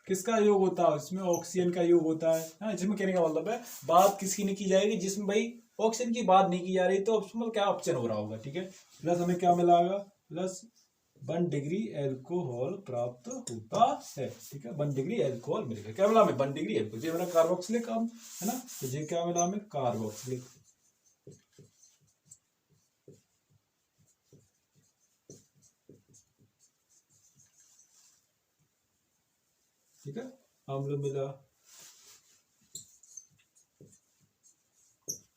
किसका योग होता है, इसमें ऑक्सीजन का योग होता है ना। इसमें कहने का मतलब है बात किसकी नहीं की जाएगी, जिसमें भाई ऑक्सीजन की बात नहीं की जा रही, तो उसमें क्या अपचयन हो रहा होगा, ठीक है। प्लस हमें क्या मिलागा, प्लस 1 डिग्री एल्कोहल प्राप्त होता है, ठीक है, 1 डिग्री एल्कोहल मिलेगा। क्या मिला हमें, 1 डिग्री एल्कोहल, ये मिला कार्बोक्सिलिक अम्ल, है ना, तो ये क्या मिला हमें, कार्बोक्सिलिक, ठीक है, अम्ल मिला,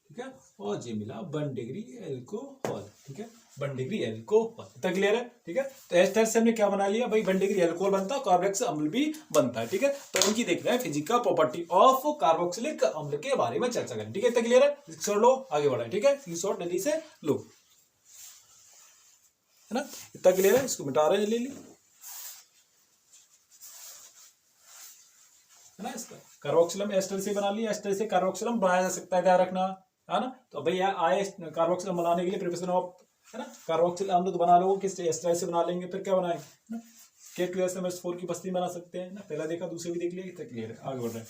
ठीक है, और ये मिला 1 डिग्री एल्कोहल। ठीक है, 1 डिग्री एल्कोहल। इतना क्लियर है? ठीक है, तो इस तरह से हमने क्या बना लिया भाई, 1 डिग्री एल्कोहल बनता है, कार्बोक्सिलिक अम्ल भी बनता है। ठीक है, तो उनकी देख रहे हैं फिजिकल प्रॉपर्टी ऑफ कार्बोक्सिलिक अम्ल के बारे में चर्चा करें। ठीक है, इतना क्लियर है? स्क्रीनशॉट लो, आगे बढ़ाए। ठीक है, स्क्रीनशॉट जल्दी से लो, है ना? इतना क्लियर है? इसको मिटा रहे हैं जल्दी, है ना? इसका कार्बोक्सिलम एस्टर से बना लिया, एस्टर से कार्बोक्सिलम बनाया जा सकता है, ध्यान रखना, है ना? तो भैया आए कार्बोक्सिलम बनाने के लिए प्रिपरेशन ऑफ, है ना, कार्बोक्सिल अम्ल तो बना लो, किस एस्टर से बना लेंगे, फिर क्या बनाएंगे, है ना? K2SMH4 की बस्ती बना सकते हैं ना, पहला देखा, दूसरे भी देख लिया, इतना क्लियर है? आगे बढ़ रहे हैं,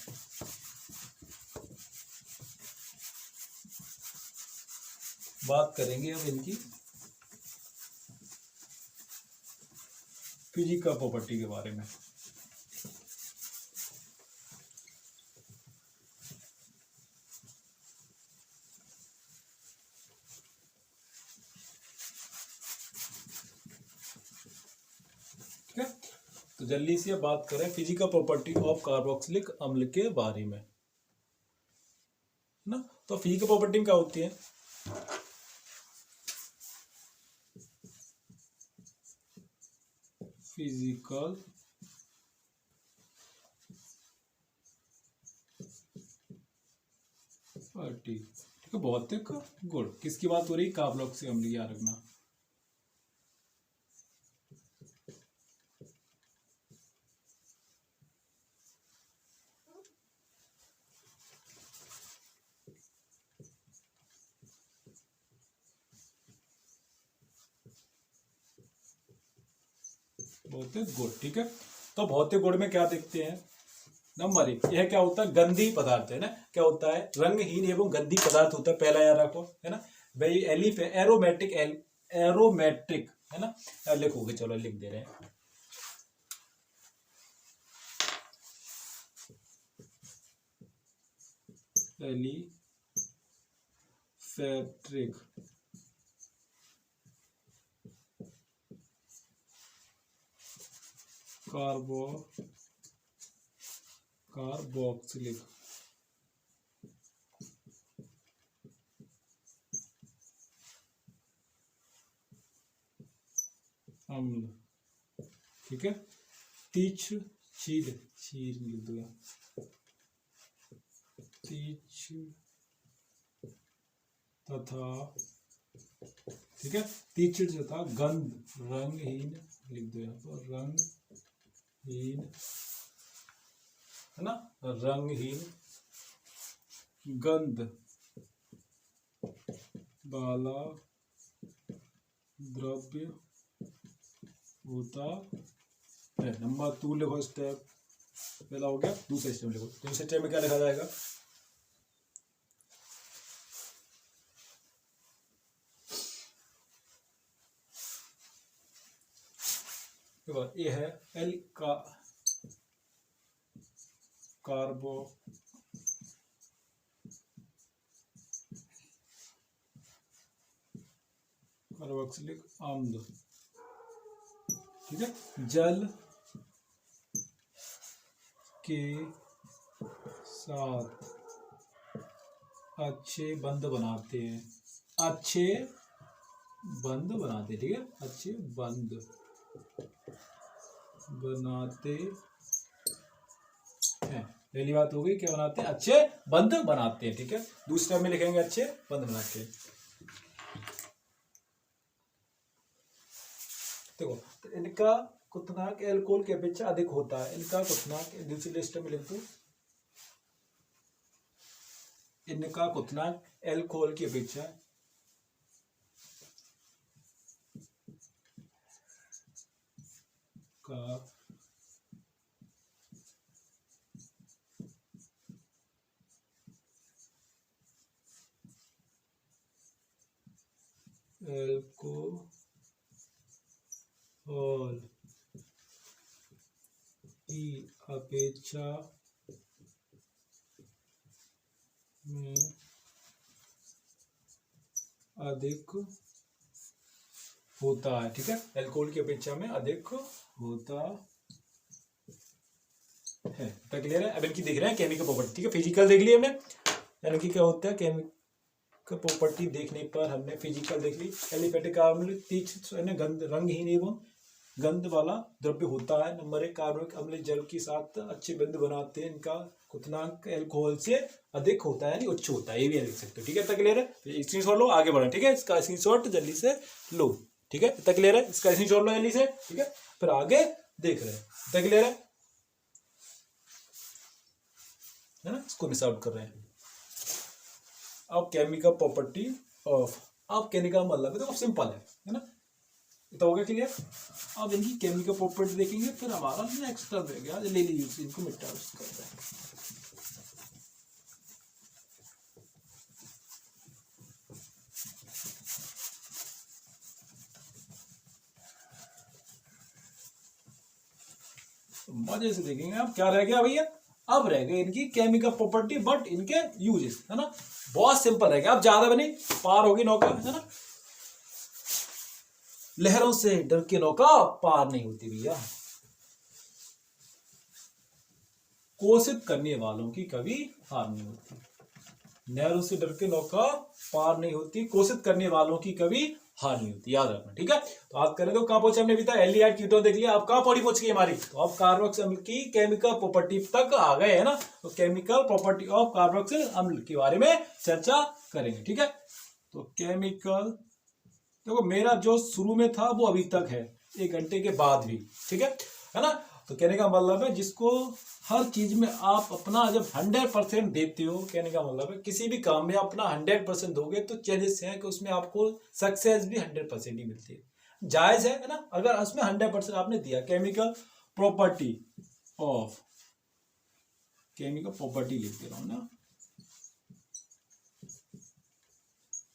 बात करेंगे अब इनकी फिजिकल प्रॉपर्टी के बारे में। ठीक है, तो जल्दी से बात करें फिजिकल प्रॉपर्टी ऑफ कार्बोक्सिलिक अम्ल के बारे में, ना? तो फिजिकल प्रॉपर्टी क्या होती है? फिजिकल प्रॉपर्टी, ठीक है, भौतिक गुण। किसकी बात हो रही? कार्बोक्सिलिक अम्ल, याद रखना। भौतिक गुण, ठीक है, तो भौतिक गुण में क्या देखते हैं? नंबर 1, यह क्या होता है? गंधी पदार्थ, है ना? क्या होता है? रंगहीन एवं गंधी पदार्थ होता है, पहला याद रखो, है ना भाई। एलिफ है, एरोमेटिक, एरोमेट्रिक, है ना? लिखोगे, चलो लिख दे रहे हैं, एलिफेट्रिक, कार्बोक्सिलिक अम्ल, ठीक है। तीक्ष्ण चील लिख दो, तीक्ष्ण तथा, ठीक है, तीक्ष्ण तथा गंध रंगहीन लिख दो यहाँ पर, रंगहीन, है ना? रंगहीन गंध वाला द्रव्य होता है। नंबर 2 लिखो, स्टेप पहला हो गया, दूसरा स्टेप लिखो। दूसरे स्टेप में क्या लिखा जाएगा? देखो, ये है एल का कार्बोक्सिलिक अम्ल, ठीक है, जल के साथ अच्छे बंध बनाते हैं, अच्छे बंध बनाते, ठीक है, अच्छे बंध बनाते हैं। पहली बात हो गई, क्या बनाते हैं? अच्छे बंध बनाते हैं, ठीक है। दूसरा में लिखेंगे अच्छे बंध बनाते हैं। देखो, तो इनका क्वथनांक एल्कोहल की अपेक्षा अधिक होता है। इनका क्वथनांक दूसरी लिस्ट में लिख दो, इनका क्वथनांक एल्कोहल की अपेक्षा का एल्कोहल की अपेक्षा में अधिक होता है, ठीक है, एल्कोहल की अपेक्षा में अधिक होता है। तो क्लियर है? अब इनकी देख रहे हैं केमिकल प्रॉपर्टी, ठीक है। फिजिकल देख लिया हमने, यानी कि क्या होता है प्रॉपर्टी देखने पर हमने फिजिकल देख ली। एलिफेटिक कार्बोनिल तीक्ष्ण गंध रंगहीन एवं गंध वाला द्रव्य होता है। नंबर 1, कार्बनिक अम्ल जल के साथ अच्छे बंध बनाते हैं, इनका क्वथनांक अल्कोहल से अधिक होता है यानी उच्च होता है, ये भी लिख सकते हो। ठीक है, इतना क्लियर है? तो स्क्रीनशॉट लो, आगे बढ़े। ठीक है, इसका स्क्रीनशॉट जल्दी से लो। ठीक है, इतना क्लियर है? इसका स्क्रीनशॉट लो जल्दी से। ठीक है, फिर आगे देख रहे हैं। इतना क्लियर है ना? इसको मिस आउट कर रहे हैं। अब केमिकल प्रॉपर्टी ऑफ, अब केमिकल मतलब देखो सिंपल है ना? तो हो गया क्लियर? अब इनकी केमिकल प्रॉपर्टी देखेंगे, फिर हमारा नेक्स्ट टर्म है गया ले लीजिए, इनको मिटा कर रहे हैं। मजे से देखेंगे। अब क्या रह गया भैया? अब रह गए इनकी केमिकल प्रॉपर्टी बट इनके यूजेस, है ना? बहुत सिंपल रह गया। अब ज्यादा बनी पार होगी नौका, है ना? लहरों से डर के नौका पार नहीं होती भैया। कोशिश करने वालों की कभी हार नहीं होती। लहरों से डर के नौका पार नहीं होती, कोशिश करने वालों की कभी हार नहीं होती, याद रखना। ठीक है, तो आप करें तो कहां पहुंचे हमने? अभी तक एल्डिहाइड कीटोन देख लिया। अब कहां पौड़ी पहुंच गई हमारी? तो अब कार्बोक्सिल अम्ल की केमिकल प्रॉपर्टी तक आ गए, है ना? तो केमिकल प्रॉपर्टी ऑफ कार्बोक्सिल अम्ल के बारे में चर्चा करेंगे। ठीक है, तो केमिकल देखो मेरा जो शुरू में था वो अभी तक है, 1 घंटे के बाद भी। ठीक है ना? तो कहने का मतलब है जिसको हर चीज में आप अपना जब 100% देते हो, कहने का मतलब है किसी भी काम में अपना 100% दोगे तो चेंजेस हैं कि उसमें आपको सक्सेस भी 100% ही मिलती है। जायज है ना? अगर उसमें 100% आपने दिया। Chemical property of, chemical property लिख दे रहा हूं ना।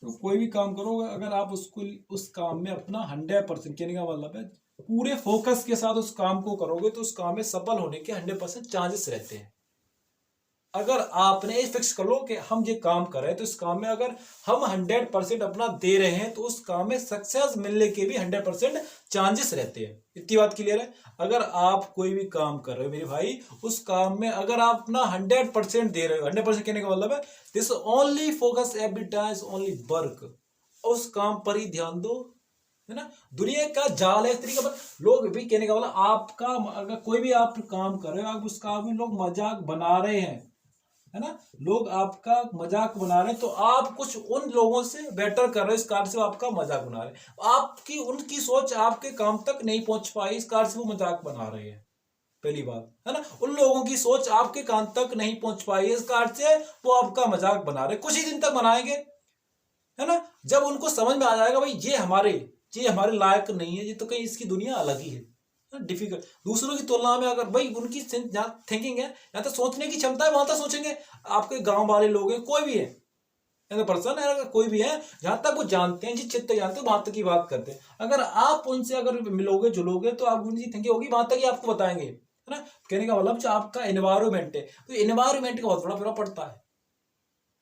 तो कोई भी काम करोगे अगर आप उसको उस काम में अपना 100%, कहने का मतलब है पूरे फोकस के साथ उस काम को करोगे तो उस काम में सफल होने के 100% चांसेस रहते हैं। अगर आपने ये फिक्स कर लो कि हम ये काम कर रहे हैं तो इस काम में अगर हम 100% अपना दे रहे हैं तो उस काम में सक्सेस मिलने के भी 100% चांसेस रहते हैं। इतनी बात क्लियर है? अगर आप कोई भी काम कर रहे हो मेरे भाई, उस काम में अगर आप अपना 100% दे रहे हो, 100% कहने का मतलब है this only focus every time only work, उस काम पर ही ध्यान दो, है ना? दुनिया का जाल है इस तरीके पर। लोग भी कहने का मतलब आपका अगर कोई भी आप काम कर रहे हो, आप उस काम में लोग मजाक बना रहे हैं, है ना? लोग आपका मजाक बना रहे हैं तो आप कुछ उन लोगों से बेटर कर रहे हो, इस कारण से वो आपका मजाक बना रहे हैं। आपकी उनकी सोच आपके काम तक नहीं पहुंच पाई, इस कारण से वो मजाक बना रहे हैं। पहली बात, है ना? उन लोगों की सोच आपके कान तक नहीं पहुंच पाई, इस कारण से वो आपका मजाक बना रहे हैं। कुछ ही दिन तक बनाएंगे, है ना? जब उनको समझ में आ जाएगा भाई ये हमारे लायक नहीं है, ये तो कहीं इसकी दुनिया अलग ही है, डिफिकल्ट। दूसरों की तुलना में अगर भाई उनकी थिंकिंग है, यहाँ तक सोचने की क्षमता है, वहां तक सोचेंगे। आपके गांव वाले लोग हैं, कोई भी है पर्सन है, अगर कोई भी है, जहां तक वो जानते हैं, जिस चित्त जानते हैं वहां तक की बात करते हैं। अगर आप उनसे अगर मिलोगे जुलोगे तो आप उनकी थिंकिंग होगी, वहां तक ही आपको बताएंगे, है ना? कहने का मतलब जो आपका एनवायरमेंट है, तो एनवायरमेंट का बहुत बड़ा प्रभाव पड़ता है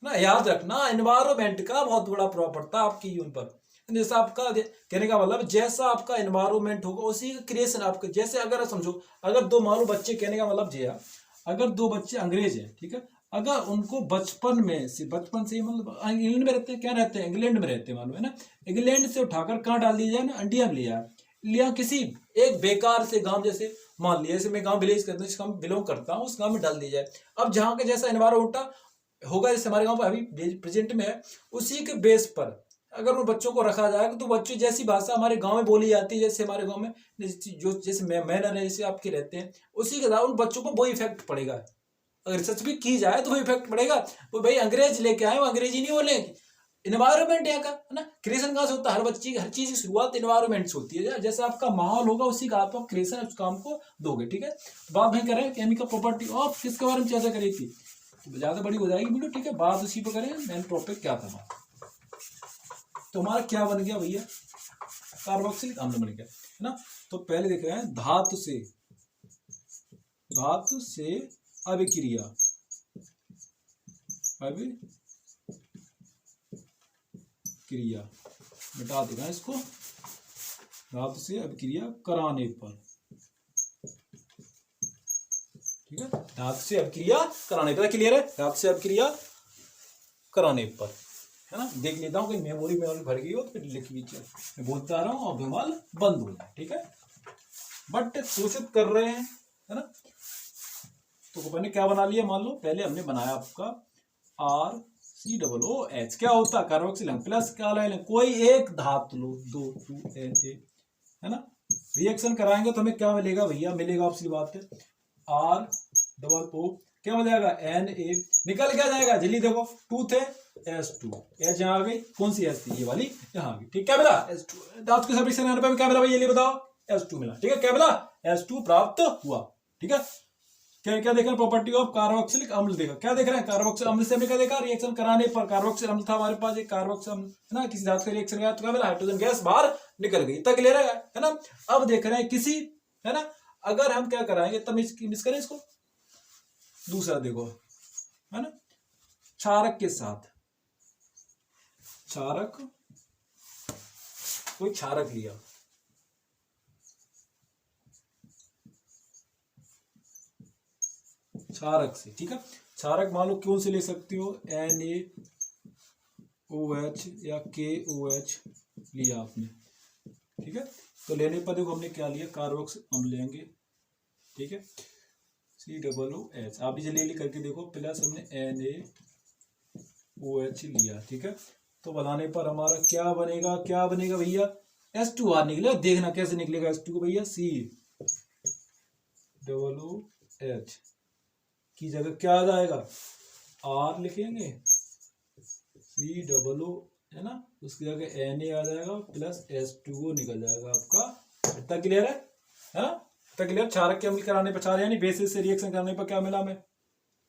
ना? याद रखना, एनवायरमेंट का बहुत बड़ा प्रभाव पड़ता है आपकी जीवन पर। जैसा आपका कहने का मतलब जैसा आपका एनवायरमेंट होगा उसी का क्रिएशन आपका। जैसे अगर समझो, अगर दो मानो बच्चे, कहने का मतलब जी अगर 2 बच्चे अंग्रेज हैं, ठीक है, अगर उनको बचपन से मतलब इंग्लैंड में रहते हैं, क्या रहते हैं? इंग्लैंड में रहते हैं मानो, है ना? इंग्लैंड से उठाकर कहाँ डाल दिया जाए ना? इंडिया में लिया लिया किसी एक बेकार से गांव, जैसे मान लिया जैसे मैं गांव विलेज करता हूँ, जिस गांव बिलोंग करता हूँ, उस गांव में डाल दिया जाए। अब जहाँ का जैसा एनवायरमेंट होगा, जैसे हमारे गांव पर अभी प्रेजेंट में है, उसी के बेस पर अगर उन बच्चों को रखा जाएगा तो बच्चों जैसी भाषा हमारे गांव में बोली जाती है, जैसे हमारे गांव में जो जैसे मैनर है, जैसे आपके रहते हैं, उसी के साथ उन बच्चों को वो इफेक्ट पड़ेगा। अगर रिसर्च भी की जाए तो वो इफेक्ट पड़ेगा। वो भाई अंग्रेज लेके आए, वो अंग्रेजी नहीं बोलेंगे। इन्वायरमेंट यहाँ का, है ना? क्रिएशन कहाँ से होता है? हर चीज की शुरुआत इन्वायरमेंट से होती है। जैसे आपका माहौल होगा उसी का आप क्रिएशन उस काम को दोगे। ठीक है, बात नहीं करें केमिकल प्रॉपर्टी ऑफ, किसके बारे में चर्चा करी थी? ज्यादा बड़ी हो जाएगी वीडियो, ठीक है, बात उसी पर करें। मेन टॉपिक क्या था? तो हमारा क्या बन गया भैया? कार्बोक्सिलिक अम्ल बन गया, है ना? तो पहले देख रहे हैं धातु से अभिक्रिया, मिटा देगा इसको। धातु से अभिक्रिया कराने पर, ठीक है, धातु से अभिक्रिया कराने पर, क्लियर है? धातु से अभिक्रिया कराने पर है ना, देख लेता हूँ कि मेमोरी भर गई हो तो फिर लिख लीजिए, मैं बोलता रहा हूँ और बेमाल बंद हो जाए, ठीक है। बट घोषित कर रहे हैं, है ना। तो मैंने क्या बना लिया, मान लो पहले हमने बनाया आपका RCOOH, क्या होता है कार्बोक्सिल प्लस क्या लें, कोई एक धातु लो, 2 है ना, रिएक्शन कराएंगे तो हमें क्या मिलेगा भैया, मिलेगा आपसी बात है ROO, क्या हो जाएगा Na, निकल क्या जाएगा जल्दी देखो, 2 थे H2, H यहाँ आ गई, कौन सी H थी, ये वाली यहाँ आ गई, ठीक, क्या मिला H2, धातु के सब रिएक्शन पे क्या मिला भाई, ये बताओ H2 मिला, ठीक है, क्या मिला H2 प्राप्त हुआ, ठीक है। क्या क्या देख रहे हैं, प्रॉपर्टी ऑफ कार्बोक्सिलिक अम्ल देखा, क्या देख रहे हैं, कार्बोक्सिल अम्ल से हमने क्या देखा, रिएक्शन कराने पर कार्बोक्सिल अम्ल था हमारे पास, एक कार्बोक्सिल अम्ल है ना, किसी धातु का रिएक्शन गया तो क्या मिला, हाइड्रोजन गैस बाहर निकल गई, तक ले रहा है ना। अब देख रहे हैं किसी, है ना, अगर हम क्या कराएंगे तब मिस करें इसको, दूसरा देखो, है ना, क्षारक के साथ, क्षारक, कोई क्षारक लिया, क्षारक से, ठीक है, क्षारक मान लो कौन से ले सकते हो, NaOH या KOH लिया आपने, ठीक है। तो लेने पर देखो हमने क्या लिया, कार्बोक्सिल अम्ल लेंगे, ठीक है, COOH, आप भी जल्दी करके देखो, प्लस हमने NaOH लिया, ठीक है। तो बनाने पर हमारा क्या बनेगा, क्या बनेगा भैया, H2R निकलेगा, देखना कैसे निकलेगा H2 को भैया, COOH की जगह क्या आ जाएगा, R लिखेंगे, COO, है ना, उसकी जगह Na आ जाएगा, प्लस H2O निकल जाएगा आपका, इतना क्लियर है ना, इतना क्लियर। क्षारक के अम्ल कराने पर, क्षार यानी बेसिस से रिएक्शन करने पर क्या मिला हमें,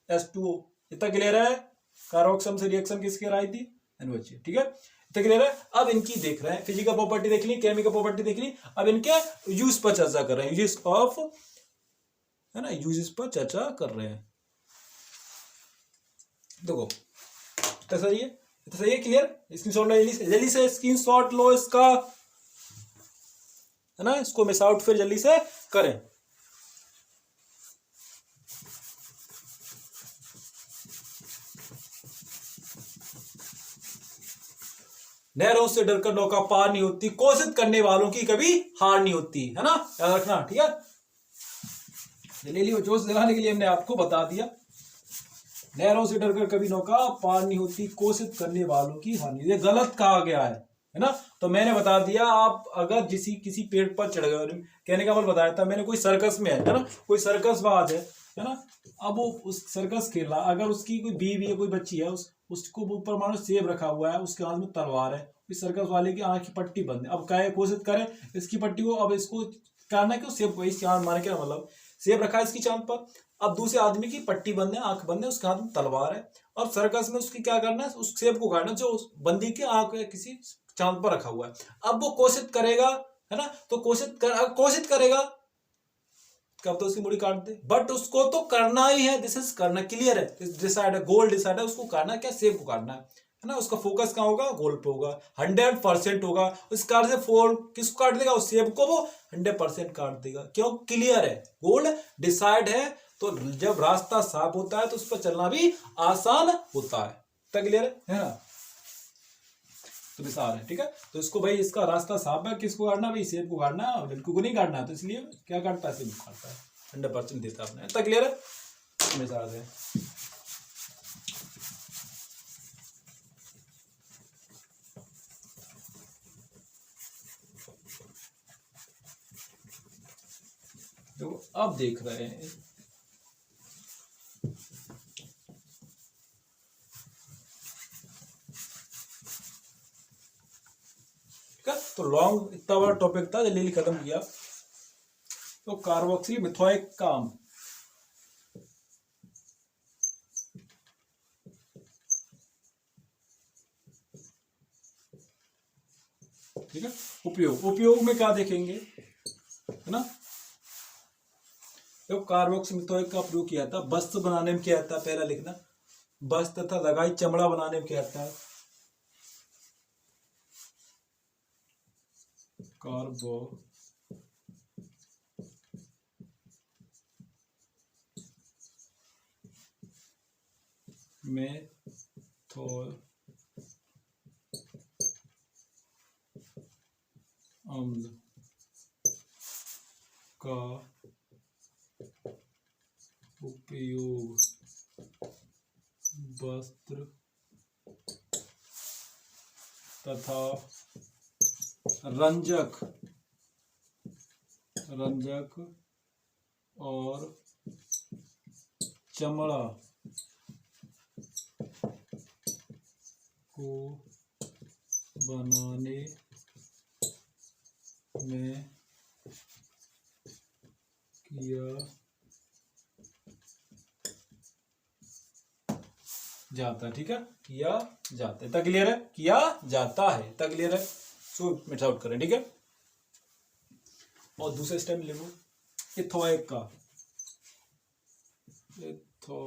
H2O, इतना क्लियर है। कार्बोक्सिल से रिएक्शन किसकी कराई थी, NOH, ठीक है, इतना क्लियर है। अब इनकी देख रहे हैं, फिजिकल प्रॉपर्टी देख ली, केमिकल प्रॉपर्टी देख ली, अब इनके यूज पर चर्चा कर रहे हैं, यूज ऑफ, है ना, यूजेस पर चर्चा कर रहे हैं। देखो तो सही है, तो सही है, क्लियर, स्क्रीनशॉट लो जल्दी से स्क्रीनशॉट लो इसका, है ना, इसको मिस आउट फिर जल्दी से करें। नहरों से डरकर नौका पार नहीं होती, कोशिश करने वालों की कभी हार नहीं होती, है ना, याद रखना, ठीक है। जल्दी जोश दिलाने के लिए हमने आपको बता दिया, नहरों से डरकर कभी नौका पार नहीं होती, कोशिश करने वालों की हानि, ये गलत कहा गया है ना। तो मैंने बता दिया, आप अगर किसी पेड़ पर चढ़ गए, कहने का मतलब बताया था मैंने, कोई सर्कस में है ना, कोई सर्कस बाज है ना, अब वो उस सर्कस खेल रहा, अगर उसकी कोई बीवी है, कोई बच्ची है, उसको ऊपर मानो सेब रखा हुआ है, उसके हाथ में तलवार है, इस सर्कस वाले की आंख की पट्टी बंद है, अब क्या कोशिश करे इसकी पट्टी को, अब इसको करना क्यों, सेब को इस चांद मारने का मतलब, सेब रखा है इसकी चांद पर, अब दूसरे आदमी की पट्टी बंद है, आंख बंद है, उसके हाथ में तलवार है, और सर्कस में उसकी क्या करना है, उस सेब को काटना जो उस बंदी की आंख किसी चांद पर रखा हुआ है। अब वो कोशिश करेगा, है ना, तो कोशिश करेगा कब, तो उसकी मुड़ी काट दे, बट उसको तो करना ही है, दिस इज करना, क्लियर है, डिसाइड है, गोल डिसाइड है, उसको करना क्या, सेब को काटना है ना, उसका फोकस कहाँ होगा, गोल पे होगा, 100% होगा, उस कार से फोर किसको काट देगा, उस सेब को वो 100% काट देगा, क्यों, क्लियर है, गोल डिसाइड है। तो जब रास्ता साफ होता है तो उस पर चलना भी आसान होता है, तक क्लियर है ना, तो विशाल है, ठीक है। तो इसको भाई, इसका रास्ता साफ है, किसको काटना भाई, सेब को काटना, लड़कों को नहीं काटना, तो इसलिए क्या काटता है, सेब काटता है, 100% देता है अपने, तक क्लियर है, मिसाल है। तो अब देख रहे हैं, तो लॉन्ग इतना बड़ा टॉपिक था, जल्दी खत्म किया। तो कार्बोक्सिल मिथोइक का अम्ल, ठीक है, उपयोग में क्या देखेंगे, है ना, तो कार्बोक्सिल मिथोइक का प्रयोग किया था वस्त्र बनाने में, किया था, पहला लिखना, वस्त्र तथा लगाई चमड़ा बनाने में किया था, कार्बो तथा रंजक और चमड़ा को बनाने में किया जाता है। ठीक है, किया जाता है। तक क्लियर है? किया जाता है, तक क्लियर है? सो मिट आउट करें। ठीक है, और दूसरे स्टेप ले लो इथोइक का, इथो